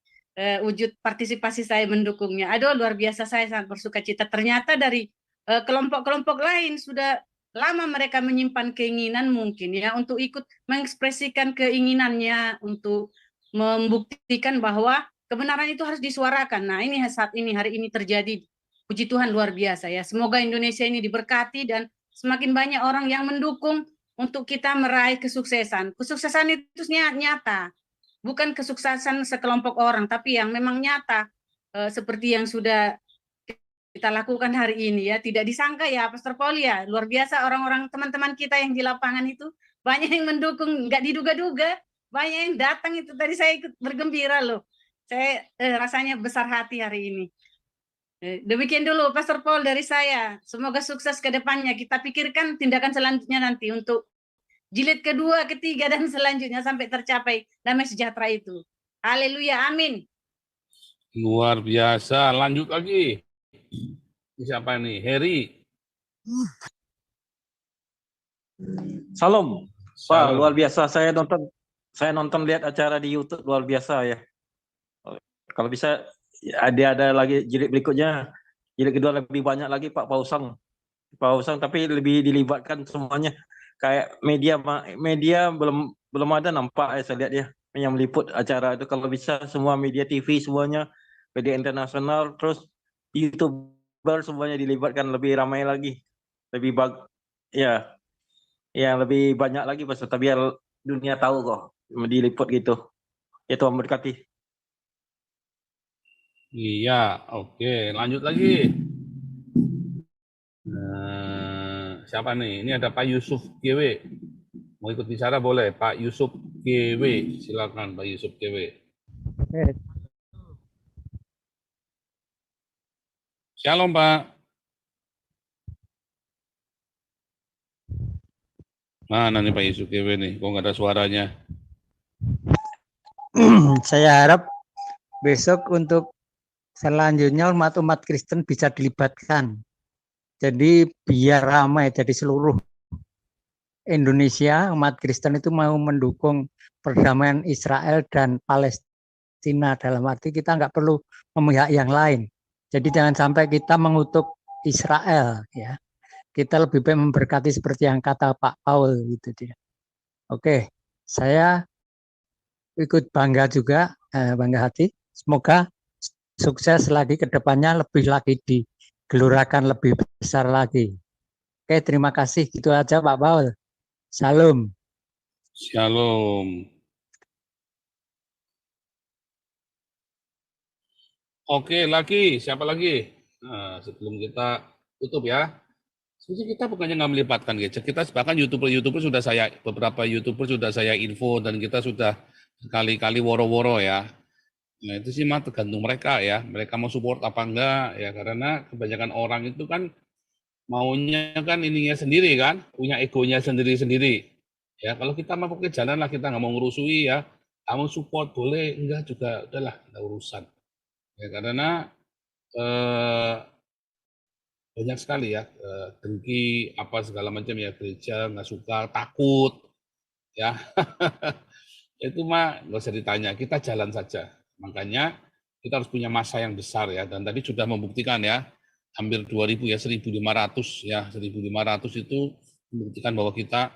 wujud partisipasi saya mendukungnya. Aduh, luar biasa, saya sangat bersuka cita. Ternyata dari kelompok-kelompok lain sudah lama mereka menyimpan keinginan mungkin ya untuk ikut mengekspresikan keinginannya untuk membuktikan bahwa kebenaran itu harus disuarakan. Nah, ini saat ini hari ini terjadi. Puji Tuhan, luar biasa ya. Semoga Indonesia ini diberkati dan semakin banyak orang yang mendukung untuk kita meraih kesuksesan. Kesuksesan itu nyata. Bukan kesuksesan sekelompok orang, tapi yang memang nyata, seperti yang sudah kita lakukan hari ini ya. Tidak disangka ya Pastor Paul ya, luar biasa orang-orang teman-teman kita yang di lapangan itu banyak yang mendukung, nggak diduga-duga, banyak yang datang itu. Tadi saya ikut bergembira loh, saya rasanya besar hati hari ini. Demikian dulu Pastor Paul dari saya, semoga sukses ke depannya. Kita pikirkan tindakan selanjutnya nanti untuk jilid kedua, ketiga, dan selanjutnya sampai tercapai damai sejahtera itu. Haleluya, amin. Luar biasa, lanjut lagi. Siapa nih? Heri. Salam, Pak, luar biasa. Saya nonton lihat acara di YouTube, luar biasa ya. Kalau bisa ada lagi jilid berikutnya, jilid kedua lebih banyak lagi Pak Pausang, tapi lebih dilibatkan semuanya. Kayak media belum ada nampak saya lihat ya yang meliput acara itu. Kalau bisa semua media TV semuanya, media internasional, terus YouTuber semuanya dilibatkan, lebih ramai lagi, lebih lebih banyak lagi peserta biar dunia tahu kok diliput gitu. Ya Tuhan berkati. Iya, oke, lanjut lagi. Siapa nih? Ini ada Pak Yusuf GW. Mau ikut bicara boleh, Pak Yusuf GW. Silakan Pak Yusuf GW. Shalom Pak. Mana nih Pak Yusuf GW nih? Kok nggak ada suaranya? saya harap besok untuk selanjutnya umat-umat Kristen bisa dilibatkan. Jadi biar ramai, jadi seluruh Indonesia umat Kristen itu mau mendukung perdamaian Israel dan Palestina. Dalam arti kita nggak perlu memihak yang lain. Jadi jangan sampai kita mengutuk Israel, ya. Kita lebih baik memberkati seperti yang kata Pak Paul gitu dia. Oke, saya ikut bangga juga, bangga hati. Semoga sukses lagi ke depannya, lebih lagi digelurakan lebih besar lagi. Oke, terima kasih. Gitu aja Pak Paul. Salam. Shalom. Oke, lagi siapa lagi? Nah, sebelum kita tutup ya. Sebenarnya kita bukannya nggak melibatkan gadget, kita bahkan beberapa YouTuber sudah saya info dan kita sudah sekali-kali woro-woro ya. Nah itu sih mah tergantung mereka ya, mereka mau support apa enggak ya, karena kebanyakan orang itu kan maunya kan ininya sendiri kan, punya egonya sendiri-sendiri. Ya kalau kita mau pakai jalan lah, kita nggak mau ngerusui ya, kamu support boleh, enggak juga udahlah, enggak urusan. Ya karena banyak sekali ya dengki apa segala macam ya, gereja nggak suka, takut ya. Itu mah nggak usah ditanya, kita jalan saja. Makanya kita harus punya masa yang besar ya, dan tadi sudah membuktikan ya, hampir 2000 ya, 1500 ya, 1500 itu membuktikan bahwa kita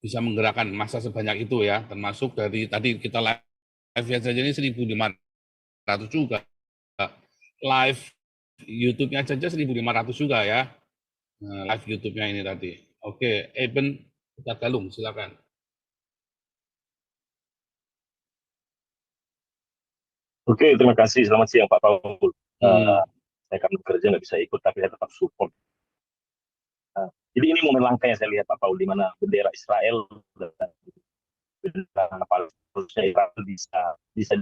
bisa menggerakkan masa sebanyak itu ya, termasuk dari tadi kita live saja ini 1500 juga. Live YouTube-nya saja 1500 juga ya. Nah, live YouTube-nya ini tadi. Oke, Eben Galung, silakan. Oke, terima kasih. Selamat siang Pak Paul. Saya kan bekerja nggak bisa ikut, tapi saya tetap support. Jadi ini momen langka yang saya lihat Pak Paul, di mana bendera Israel dan bendera Palestina bisa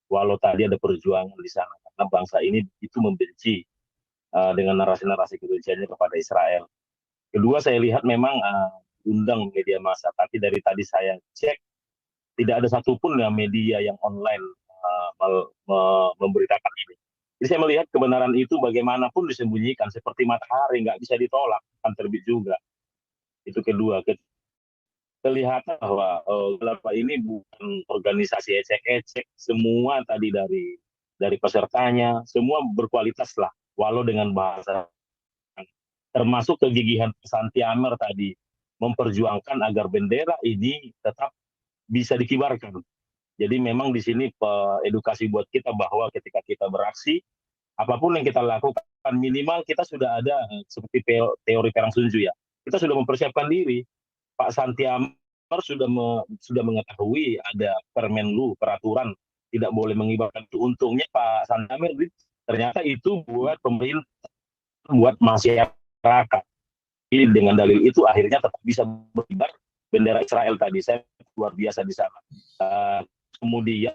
walau tadi ada perjuangan di sana, karena bangsa ini itu membenci dengan narasi-narasi kebenciannya kepada Israel. Kedua, saya lihat memang undang media massa, tapi dari tadi saya cek tidak ada satupun ya media yang online memberitakan ini. Jadi saya melihat kebenaran itu bagaimanapun disembunyikan, seperti matahari nggak bisa ditolak, akan terbit juga. Itu kedua. Kelihatan bahwa Gelapa ini bukan organisasi ecek-ecek, semua tadi dari pesertanya, semua berkualitas lah, walau dengan bahasa, termasuk kegigihan Santi Amer tadi, memperjuangkan agar bendera ini tetap bisa dikibarkan. Jadi memang di sini edukasi buat kita bahwa ketika kita beraksi, apapun yang kita lakukan, minimal kita sudah ada seperti teori perang Sun Tzu ya. Kita sudah mempersiapkan diri. Pak Santi Amer sudah mengetahui ada permenlu, peraturan tidak boleh mengibarkan itu. Untungnya Pak Santi Amer ternyata itu buat pemerintah, buat masyarakat. Ini dengan dalil itu akhirnya tetap bisa berkibar bendera Israel tadi. Saya luar biasa di sana. Kemudian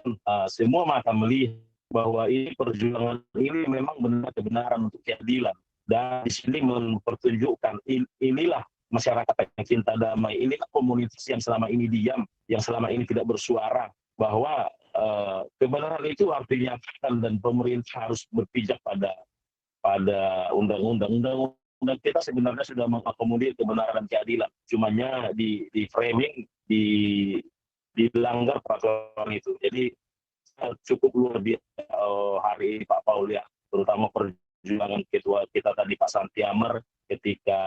semua mata melihat bahwa ini perjuangan ini memang benar kebenaran untuk keadilan, dan di sini mempertunjukkan inilah masyarakat yang cinta damai, inilah komunitas yang selama ini diam, yang selama ini tidak bersuara, bahwa kebenaran itu harus dinyatakan dan pemerintah harus berpijak pada undang-undang kita sebenarnya sudah mengakomodir kebenaran dan keadilan, cumanya di framing dilanggar peraturan itu. Jadi cukup luar biasa hari ini Pak Paul ya, terutama perjuangan ketua kita tadi Pak Santi Amer, ketika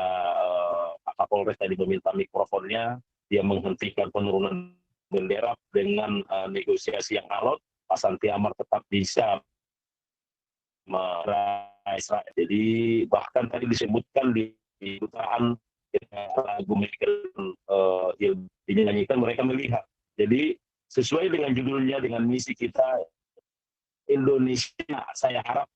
Pak Kapolres tadi meminta mikrofonnya, dia menghentikan penurunan bendera dengan negosiasi yang alot. Pak Santi Amer tetap bisa meraih Israel. Jadi bahkan tadi disebutkan di dutaan lagu Michael dinyanyikan, mereka melihat. Jadi sesuai dengan judulnya, dengan misi kita, Indonesia saya harap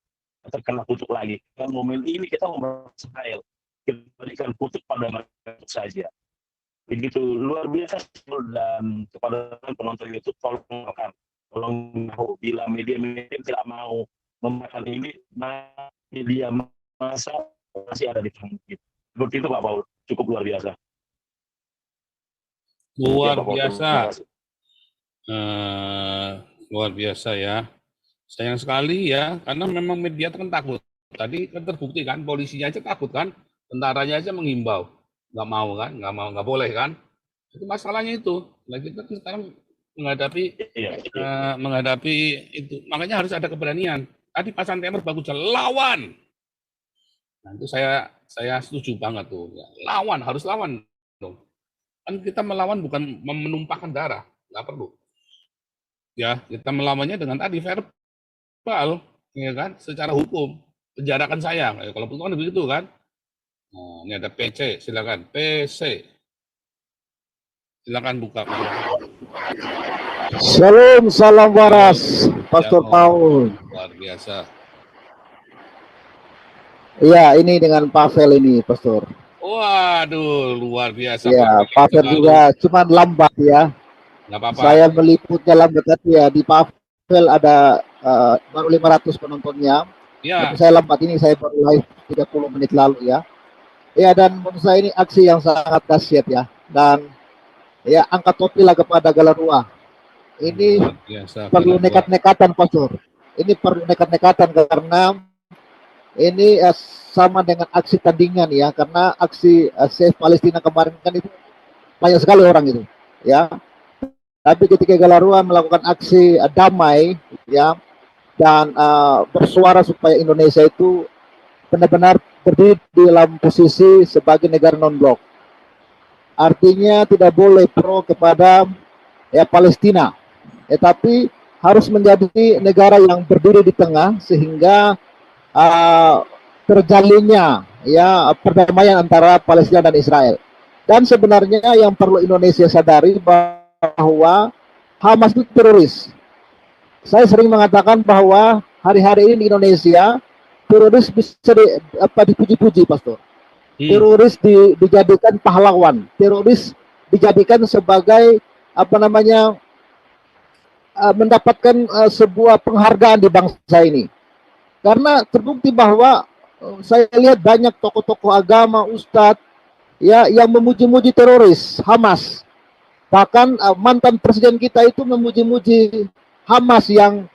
terkena kutuk lagi. Dan momen ini kita membawa Israel, kita berikan kutuk pada mereka saja. Begitu luar biasa. Dan kepada penonton YouTube, tolong bila media tidak mau membatalkan ini, media massa masih ada di tangan kita. Seperti itu Pak Paul, cukup luar biasa. Luar biasa. Luar biasa ya. Sayang sekali ya, karena memang media kan takut. Tadi kan terbukti kan, polisinya aja takut kan, tentaranya aja menghimbau, nggak mau kan, nggak boleh kan. Itu masalahnya itu. Nah, kita kan sekarang menghadapi itu, makanya harus ada keberanian. Tadi Pak Santemer bagus, lawan. Nah, itu saya setuju banget tuh. Lawan, harus lawan dong. Kan kita melawan bukan menumpahkan darah, nggak perlu. Ya, kita melawannya dengan tadi verbal, ya kan, secara hukum. Penjarakan saya, kalau begitu kan begitu kan. Nah, ini ada PC, silakan. PC. Silakan buka. Shalom, salam waras, Pastor Paul. Luar biasa. Iya, ini dengan Pavel ini, Pastor. Waduh, luar biasa. Iya, Pavel juga, cuman lambat ya. Nggak apa-apa. Saya meliputnya lambat tapi ya di Pavel ada baru 500 penontonnya. Ya. Tapi saya lambat ini, saya baru live 30 menit lalu ya. Ya, dan menurut saya ini aksi yang sangat dahsyat ya. Dan ya, angkat topi lah kepada Galarua. Ini perlu nekat-nekatan, Pastor. Ini perlu nekat-nekatan karena ini sama dengan aksi tandingan ya, karena aksi Save Palestina kemarin kan itu banyak sekali orang itu ya. Tapi ketika Galarua melakukan aksi damai ya, dan bersuara supaya Indonesia itu benar-benar berdiri di dalam posisi sebagai negara non-blok. Artinya tidak boleh pro kepada ya Palestina, tapi harus menjadi negara yang berdiri di tengah sehingga terjalinnya ya perdamaian antara Palestina dan Israel. Dan sebenarnya yang perlu Indonesia sadari bahwa Hamas itu teroris. Saya sering mengatakan bahwa hari-hari ini di Indonesia teroris bisa dipuji-puji, Pastor. Teroris dijadikan pahlawan, teroris dijadikan sebagai mendapatkan sebuah penghargaan di bangsa ini. Karena terbukti bahwa saya lihat banyak tokoh-tokoh agama, ustadz ya yang memuji-muji teroris Hamas. Bahkan mantan presiden kita itu memuji-muji Hamas yang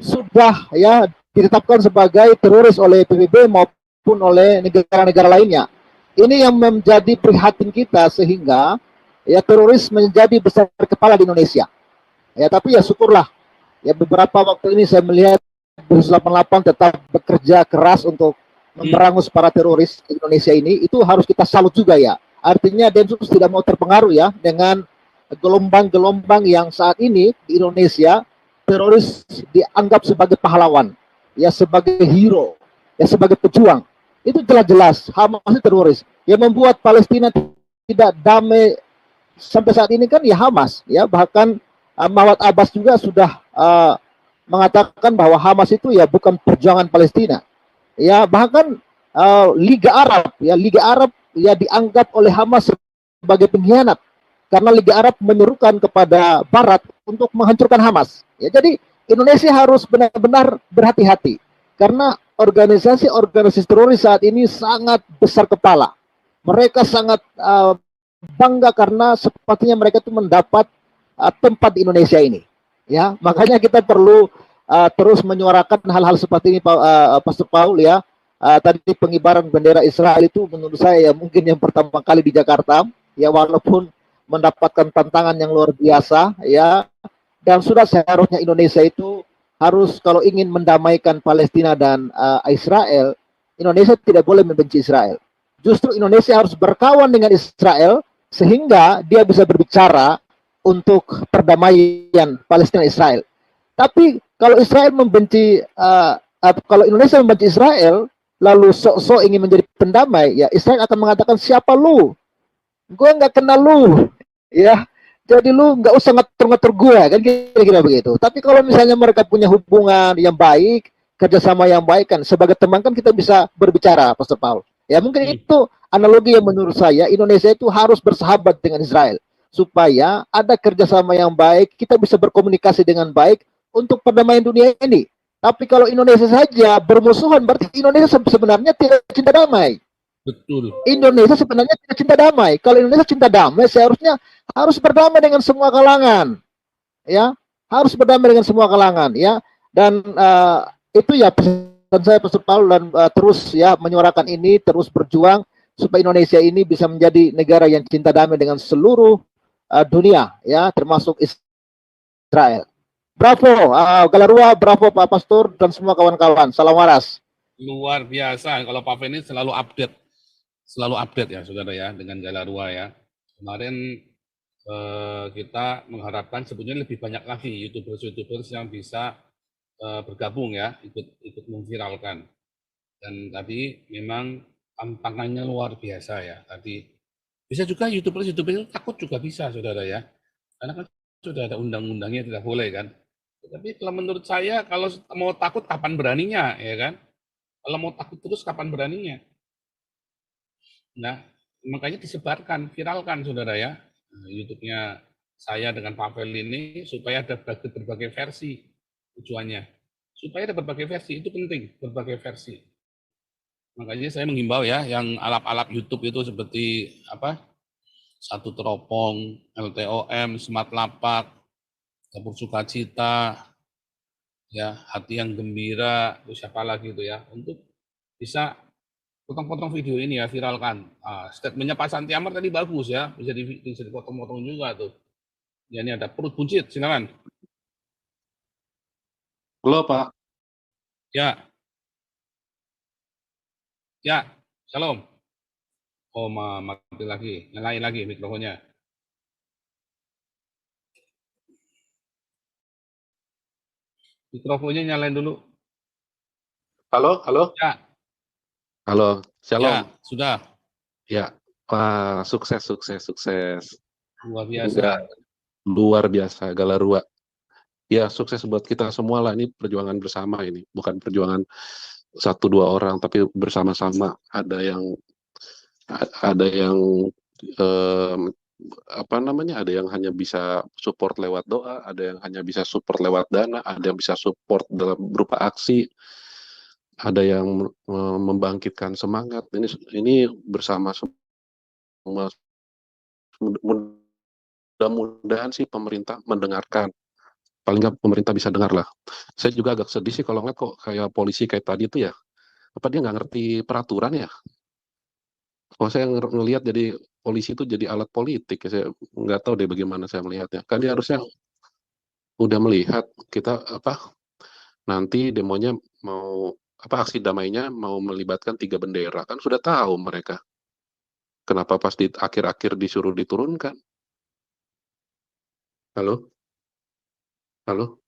sudah ya ditetapkan sebagai teroris oleh PBB maupun oleh negara-negara lainnya. Ini yang menjadi prihatin kita sehingga ya teroris menjadi besar kepala di Indonesia. Ya, tapi ya syukurlah ya beberapa waktu ini saya melihat Densus 88 tetap bekerja keras untuk memberangus para teroris di Indonesia ini. Itu harus kita salut juga ya. Artinya Densus tidak mau terpengaruh ya dengan gelombang-gelombang yang saat ini di Indonesia teroris dianggap sebagai pahlawan, ya sebagai hero, ya sebagai pejuang. Itu jelas-jelas Hamas itu teroris. Yang membuat Palestina tidak damai sampai saat ini kan ya Hamas, ya bahkan Mahmud Abbas juga sudah mengatakan bahwa Hamas itu ya bukan perjuangan Palestina. Ya bahkan Liga Arab ya dianggap oleh Hamas sebagai pengkhianat karena Liga Arab menyerukan kepada Barat untuk menghancurkan Hamas. Ya, jadi Indonesia harus benar-benar berhati-hati karena organisasi-organisasi teroris saat ini sangat besar kepala. Mereka sangat bangga karena sepertinya mereka itu mendapat tempat di Indonesia ini. Ya, makanya kita perlu terus menyuarakan hal-hal seperti ini, Pastor Paul ya. Tadi pengibaran bendera Israel itu menurut saya ya mungkin yang pertama kali di Jakarta, ya walaupun mendapatkan tantangan yang luar biasa ya. Dan sudah seharusnya Indonesia itu harus kalau ingin mendamaikan Palestina dan Israel, Indonesia tidak boleh membenci Israel. Justru Indonesia harus berkawan dengan Israel sehingga dia bisa berbicara untuk perdamaian Palestina Israel. Tapi kalau Israel membenci, kalau Indonesia membenci Israel, lalu sok-sok ingin menjadi pendamai, ya Israel akan mengatakan siapa lu? Gue nggak kenal lu, ya. Jadi lu nggak usah ngatur-ngatur gue, kan kira-kira begitu. Tapi kalau misalnya mereka punya hubungan yang baik, kerjasama yang baik kan, sebagai teman kan kita bisa berbicara, Pastor Paul. Ya mungkin itu analogi yang menurut saya Indonesia itu harus bersahabat dengan Israel supaya ada kerjasama yang baik, kita bisa berkomunikasi dengan baik untuk perdamaian dunia ini. Tapi kalau Indonesia saja bermusuhan, berarti Indonesia sebenarnya tidak cinta damai. Betul. Indonesia sebenarnya tidak cinta damai. Kalau Indonesia cinta damai, seharusnya harus berdamai dengan semua kalangan. ya, harus berdamai dengan semua kalangan, ya. Dan itu ya pesan saya Pastor Paul, dan terus ya menyuarakan ini, terus berjuang supaya Indonesia ini bisa menjadi negara yang cinta damai dengan seluruh dunia, ya, termasuk Israel. Bravo, Galarua, bravo Pak Pastor dan semua kawan-kawan. Salam waras. Luar biasa. Kalau Pak Feni selalu update ya, saudara ya, dengan Galarua ya. Kemarin kita mengharapkan sebetulnya lebih banyak lagi YouTubers yang bisa bergabung ya, ikut memviralkan. Dan tadi memang tantangannya luar biasa ya. Tadi bisa juga YouTubers itu takut juga bisa, saudara ya. Karena kan sudah ada undang-undangnya tidak boleh kan. Tapi kalau menurut saya, kalau mau takut kapan beraninya, ya kan? Kalau mau takut terus kapan beraninya? Nah, makanya disebarkan, viralkan, saudara ya, YouTube-nya saya dengan Pak Fel ini supaya ada berbagai versi tujuannya. Supaya ada berbagai versi, itu penting, berbagai versi. Makanya saya menghimbau ya, yang alap-alap YouTube itu seperti apa? Satu Teropong, LTOM, Smart Lapak, Dapur Sukacita, ya, Hati yang Gembira, terus siapa lagi itu ya, untuk bisa potong-potong video ini ya, viralkan. Statementnya Pak Santi Amar tadi bagus ya, bisa dipotong-potong juga tuh. Ya, ini ada perut buncit, silakan. Halo Pak. Ya. Ya, shalom. Oh, mati lagi, nyalain lagi mikrofonnya. Mikrofonnya nyalain dulu. Halo, halo. Ya. Halo, shalom. Ya, sudah. Ya, Pak, sukses. Luar biasa. Enggak, luar biasa, Galarua. Ya, sukses buat kita semua lah. Ini perjuangan bersama ini, bukan perjuangan 1-2 orang, tapi bersama-sama. Ada yang apa namanya? Ada yang hanya bisa support lewat doa, ada yang hanya bisa support lewat dana, ada yang bisa support dalam berupa aksi, ada yang membangkitkan semangat. Ini bersama semua. Mudah-mudahan sih pemerintah mendengarkan. Paling nggak pemerintah bisa dengar lah. Saya juga agak sedih sih kalau ngeliat kok kayak polisi kayak tadi itu ya, apa dia nggak ngerti peraturan ya? Kalau saya ngelihat jadi polisi itu jadi alat politik, ya saya nggak tahu deh bagaimana saya melihatnya. Kan dia harusnya udah melihat kita apa nanti demonya mau apa aksi damainya mau melibatkan 3 bendera, kan sudah tahu mereka. Kenapa pas di akhir-akhir disuruh diturunkan? Halo? Halo?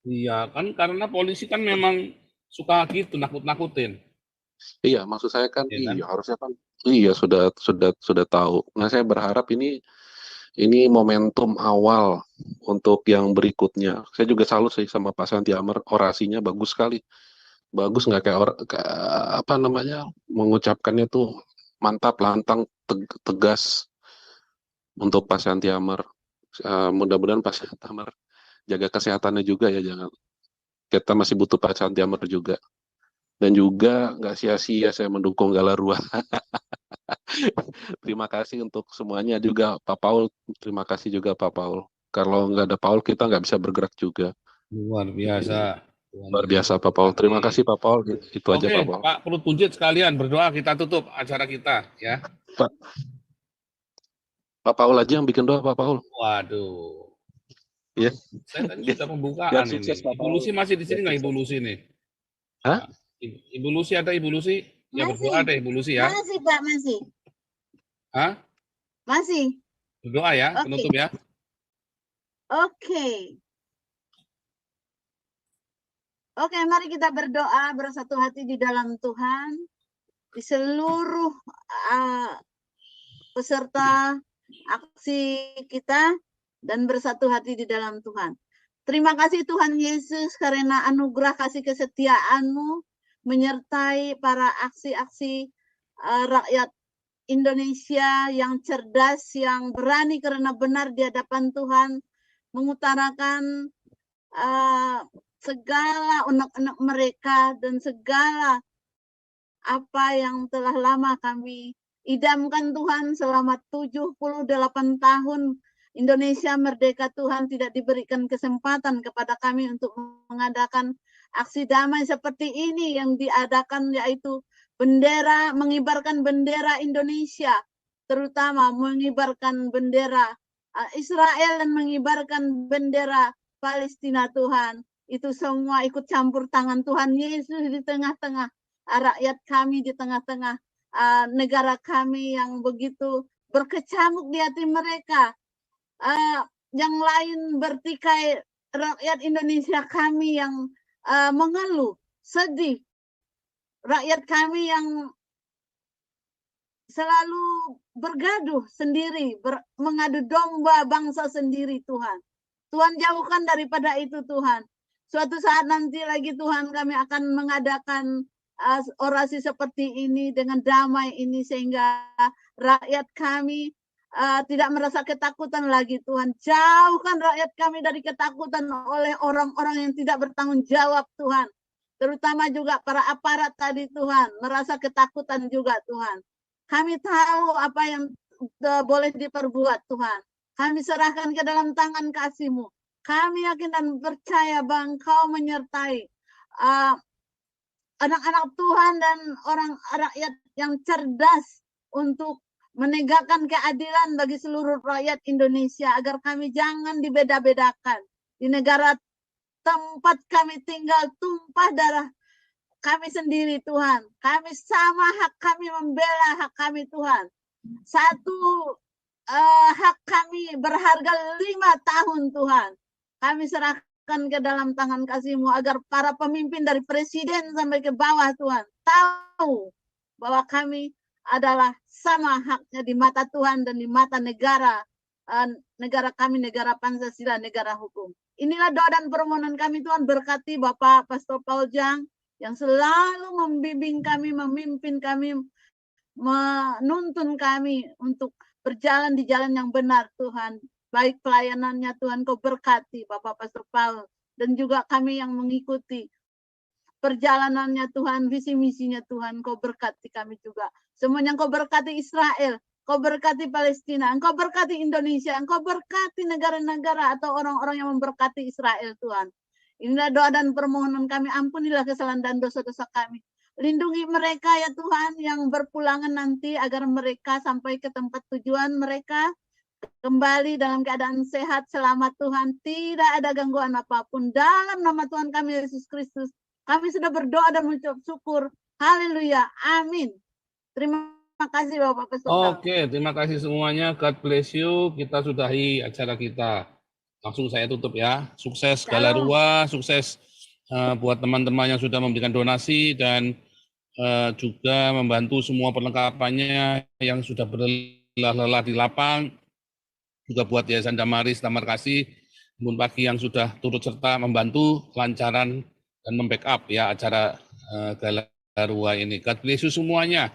Iya, kan karena polisi kan memang suka gitu, nakut-nakutin. Iya, maksud saya kan Iya kan? iya harusnya kan iya sudah tahu. Nah, saya berharap ini momentum awal untuk yang berikutnya. Saya juga salut sih sama Pak Santi Amar, orasinya bagus sekali. Bagus nggak kayak apa namanya mengucapkannya tuh mantap, lantang, tegas untuk Pak Santi Amar. Mudah-mudahan Pak Santi Amar jaga kesehatannya juga ya, jangan. Kita masih butuh Pak Santi Amar juga. Dan juga nggak sia-sia saya mendukung Galarua. Terima kasih untuk semuanya juga Pak Paul. Terima kasih juga Pak Paul. Kalau nggak ada Paul kita nggak bisa bergerak juga. Luar biasa. Luar biasa Pak Paul. Terima kasih Pak Paul. Itu aja Pak Paul. Pak perut buncit sekalian berdoa kita tutup acara kita ya. Pak Paul aja yang bikin doa Pak Paul. Waduh. Ya. Saya tadi sudah pembukaan ini. Ibu Lucy masih di sini nggak Ibu Lucy nih? Hah? Ibu Lucy ada Ibu Lucy? Ya berdoa deh Ibu Lucy ya. Masih Pak, masih. Hah? Masih. Berdoa ya, penutup ya. Oke. Oke, mari kita berdoa bersatu hati di dalam Tuhan. Di seluruh peserta aksi kita dan bersatu hati di dalam Tuhan. Terima kasih Tuhan Yesus karena anugerah kasih kesetiaan-Mu menyertai para aksi-aksi rakyat Indonesia yang cerdas, yang berani karena benar di hadapan Tuhan, mengutarakan segala unek-unek mereka dan segala apa yang telah lama kami idamkan Tuhan selama 78 tahun Indonesia merdeka Tuhan, tidak diberikan kesempatan kepada kami untuk mengadakan aksi damai seperti ini yang diadakan, yaitu mengibarkan bendera Indonesia, terutama mengibarkan bendera Israel dan mengibarkan bendera Palestina Tuhan. Itu semua ikut campur tangan Tuhan Yesus di tengah-tengah rakyat kami, di tengah-tengah negara kami yang begitu berkecamuk di hati mereka. Yang lain bertikai, rakyat Indonesia kami yang mengeluh, sedih. Rakyat kami yang selalu bergaduh sendiri, mengadu domba bangsa sendiri Tuhan. Tuhan jauhkan daripada itu Tuhan. Suatu saat nanti lagi Tuhan kami akan mengadakan orasi seperti ini dengan damai ini sehingga rakyat kami tidak merasa ketakutan lagi Tuhan. Jauhkan rakyat kami dari ketakutan oleh orang-orang yang tidak bertanggung jawab Tuhan. Terutama juga para aparat tadi Tuhan, merasa ketakutan juga Tuhan. Kami tahu apa yang boleh diperbuat Tuhan. Kami serahkan ke dalam tangan kasih-Mu. Kami yakin dan percaya bahwa Engkau menyertai anak-anak Tuhan dan orang rakyat yang cerdas untuk menegakkan keadilan bagi seluruh rakyat Indonesia agar kami jangan dibeda-bedakan. Di negara tempat kami tinggal tumpah darah kami sendiri Tuhan. Kami sama hak kami membela hak kami Tuhan. Satu hak kami berharga 5 tahun Tuhan. Kami serahkan ke dalam tangan kasih-Mu agar para pemimpin dari presiden sampai ke bawah Tuhan tahu bahwa kami adalah sama haknya di mata Tuhan dan di mata negara. Negara kami, negara Pancasila, negara hukum. Inilah doa dan permohonan kami Tuhan, berkati Bapak Pastor Paul Jang yang selalu membimbing kami, memimpin kami, menuntun kami untuk berjalan di jalan yang benar Tuhan. Baik pelayanannya Tuhan, Kau berkati Bapak Pastor Paul dan juga kami yang mengikuti perjalanannya Tuhan, visi misinya Tuhan, Kau berkati kami juga. Semuanya Kau berkati Israel, Kau berkati Palestina, Engkau berkati Indonesia, Engkau berkati negara-negara atau orang-orang yang memberkati Israel Tuhan. Inilah doa dan permohonan kami, ampunilah kesalahan dan dosa-dosa kami. Lindungi mereka ya Tuhan yang berpulangan nanti agar mereka sampai ke tempat tujuan mereka kembali dalam keadaan sehat, selamat Tuhan. Tidak ada gangguan apapun. Dalam nama Tuhan kami Yesus Kristus, kami sudah berdoa dan mengucap syukur. Haleluya. Amin. Terima kasih Bapak Pastor. Oke, terima kasih semuanya. God bless you. Kita sudahi acara kita. Langsung saya tutup ya. Sukses Galarua, sukses buat teman-teman yang sudah memberikan donasi dan juga membantu semua perlengkapannya yang sudah berlelah-lelah di lapang. Juga buat Yayasan Damaris Tamar Kasih, Bun Pagi yang sudah turut serta membantu kelancaran dan membackup ya acara Galarua ini. God bless you semuanya.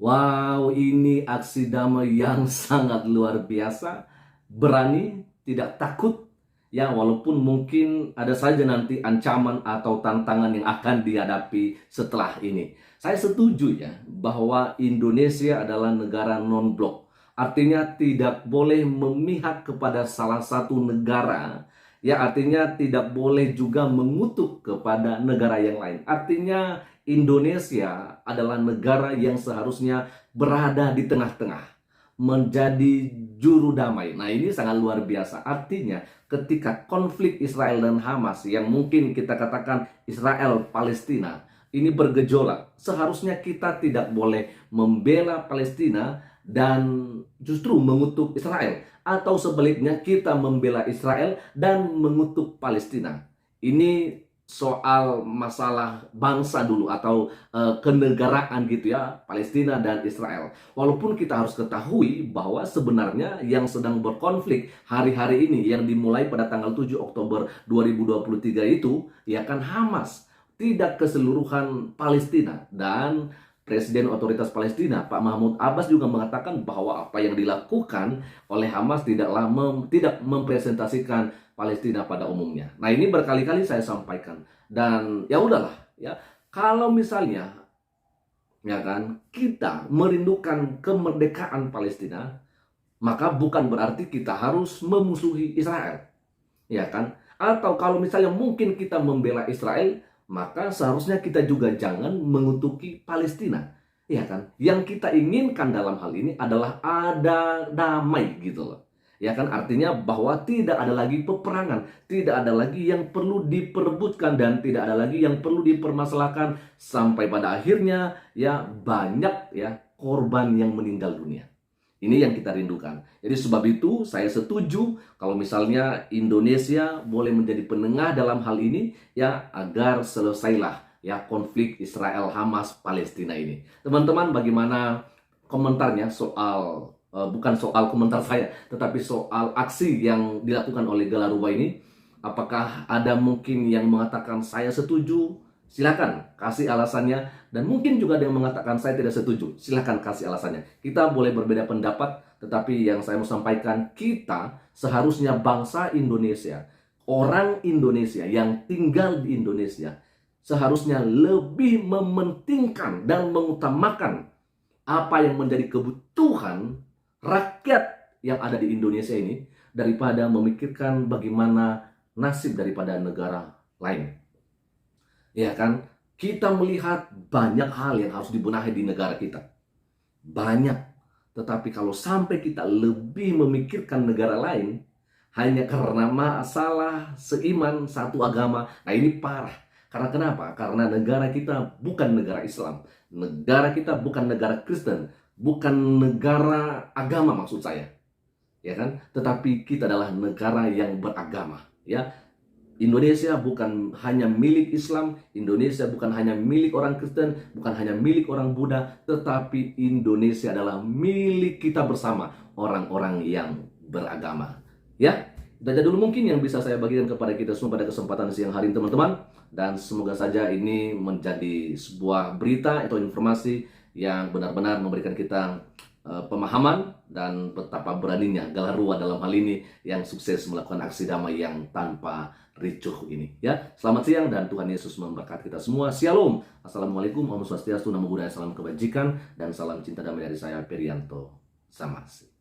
Wow, ini aksi damai yang sangat luar biasa. Berani, tidak takut. Ya, walaupun mungkin ada saja nanti ancaman atau tantangan yang akan dihadapi setelah ini. Saya setuju ya, bahwa Indonesia adalah negara non-blok. Artinya tidak boleh memihak kepada salah satu negara. Ya, artinya tidak boleh juga mengutuk kepada negara yang lain. Artinya Indonesia adalah negara yang seharusnya berada di tengah-tengah, menjadi juru damai. Nah, ini sangat luar biasa. Artinya ketika konflik Israel dan Hamas yang mungkin kita katakan Israel Palestina ini bergejolak, seharusnya kita tidak boleh membela Palestina dan justru mengutuk Israel, atau sebaliknya kita membela Israel dan mengutuk Palestina. Ini soal masalah bangsa dulu atau kenegaraan gitu ya, Palestina dan Israel. Walaupun kita harus ketahui bahwa sebenarnya yang sedang berkonflik hari-hari ini yang dimulai pada tanggal 7 Oktober 2023 itu ya kan Hamas, tidak keseluruhan Palestina. Dan Presiden Otoritas Palestina Pak Mahmud Abbas juga mengatakan bahwa apa yang dilakukan oleh Hamas tidak mempresentasikan Palestina pada umumnya. Nah, ini berkali-kali saya sampaikan. Dan ya udahlah ya, kalau misalnya ya kan kita merindukan kemerdekaan Palestina, maka bukan berarti kita harus memusuhi Israel. Ya kan? Atau kalau misalnya mungkin kita membela Israel, maka seharusnya kita juga jangan mengutuki Palestina. Ya kan? Yang kita inginkan dalam hal ini adalah ada damai gitu loh. Ya kan? Artinya bahwa tidak ada lagi peperangan, tidak ada lagi yang perlu diperebutkan, dan tidak ada lagi yang perlu dipermasalahkan, sampai pada akhirnya ya banyak ya korban yang meninggal dunia. Ini yang kita rindukan. Jadi sebab itu saya setuju kalau misalnya Indonesia boleh menjadi penengah dalam hal ini, ya, agar selesailah ya konflik Israel Hamas Palestina ini. Teman-teman, bagaimana komentarnya soal bukan soal komentar saya, tetapi soal aksi yang dilakukan oleh Galaruwa ini? Apakah ada mungkin yang mengatakan saya setuju? Silakan kasih alasannya, dan mungkin juga ada yang mengatakan saya tidak setuju. Silakan kasih alasannya. Kita boleh berbeda pendapat, tetapi yang saya mau sampaikan, kita seharusnya bangsa Indonesia, orang Indonesia yang tinggal di Indonesia, seharusnya lebih mementingkan dan mengutamakan apa yang menjadi kebutuhan rakyat yang ada di Indonesia ini, daripada memikirkan bagaimana nasib daripada negara lain. Ya kan, kita melihat banyak hal yang harus dibenahi di negara kita. Banyak. Tetapi kalau sampai kita lebih memikirkan negara lain hanya karena masalah seiman, satu agama, nah ini parah. Karena kenapa? Karena negara kita bukan negara Islam. Negara kita bukan negara Kristen, bukan negara agama maksud saya. Ya kan? Tetapi kita adalah negara yang beragama, ya. Indonesia bukan hanya milik Islam, Indonesia bukan hanya milik orang Kristen, bukan hanya milik orang Buddha, tetapi Indonesia adalah milik kita bersama, orang-orang yang beragama. Ya, itu aja dulu mungkin yang bisa saya bagikan kepada kita semua pada kesempatan siang hari ini, teman-teman. Dan semoga saja ini menjadi sebuah berita atau informasi yang benar-benar memberikan kita pemahaman dan betapa beraninya Galaruwa dalam hal ini yang sukses melakukan aksi damai yang tanpa ricuh ini. Ya, selamat siang dan Tuhan Yesus memberkati kita semua. Shalom. Assalamualaikum. Om Swastiastu, Namo Buddhaya, salam kebajikan dan salam cinta damai dari saya Perianto Zamasi.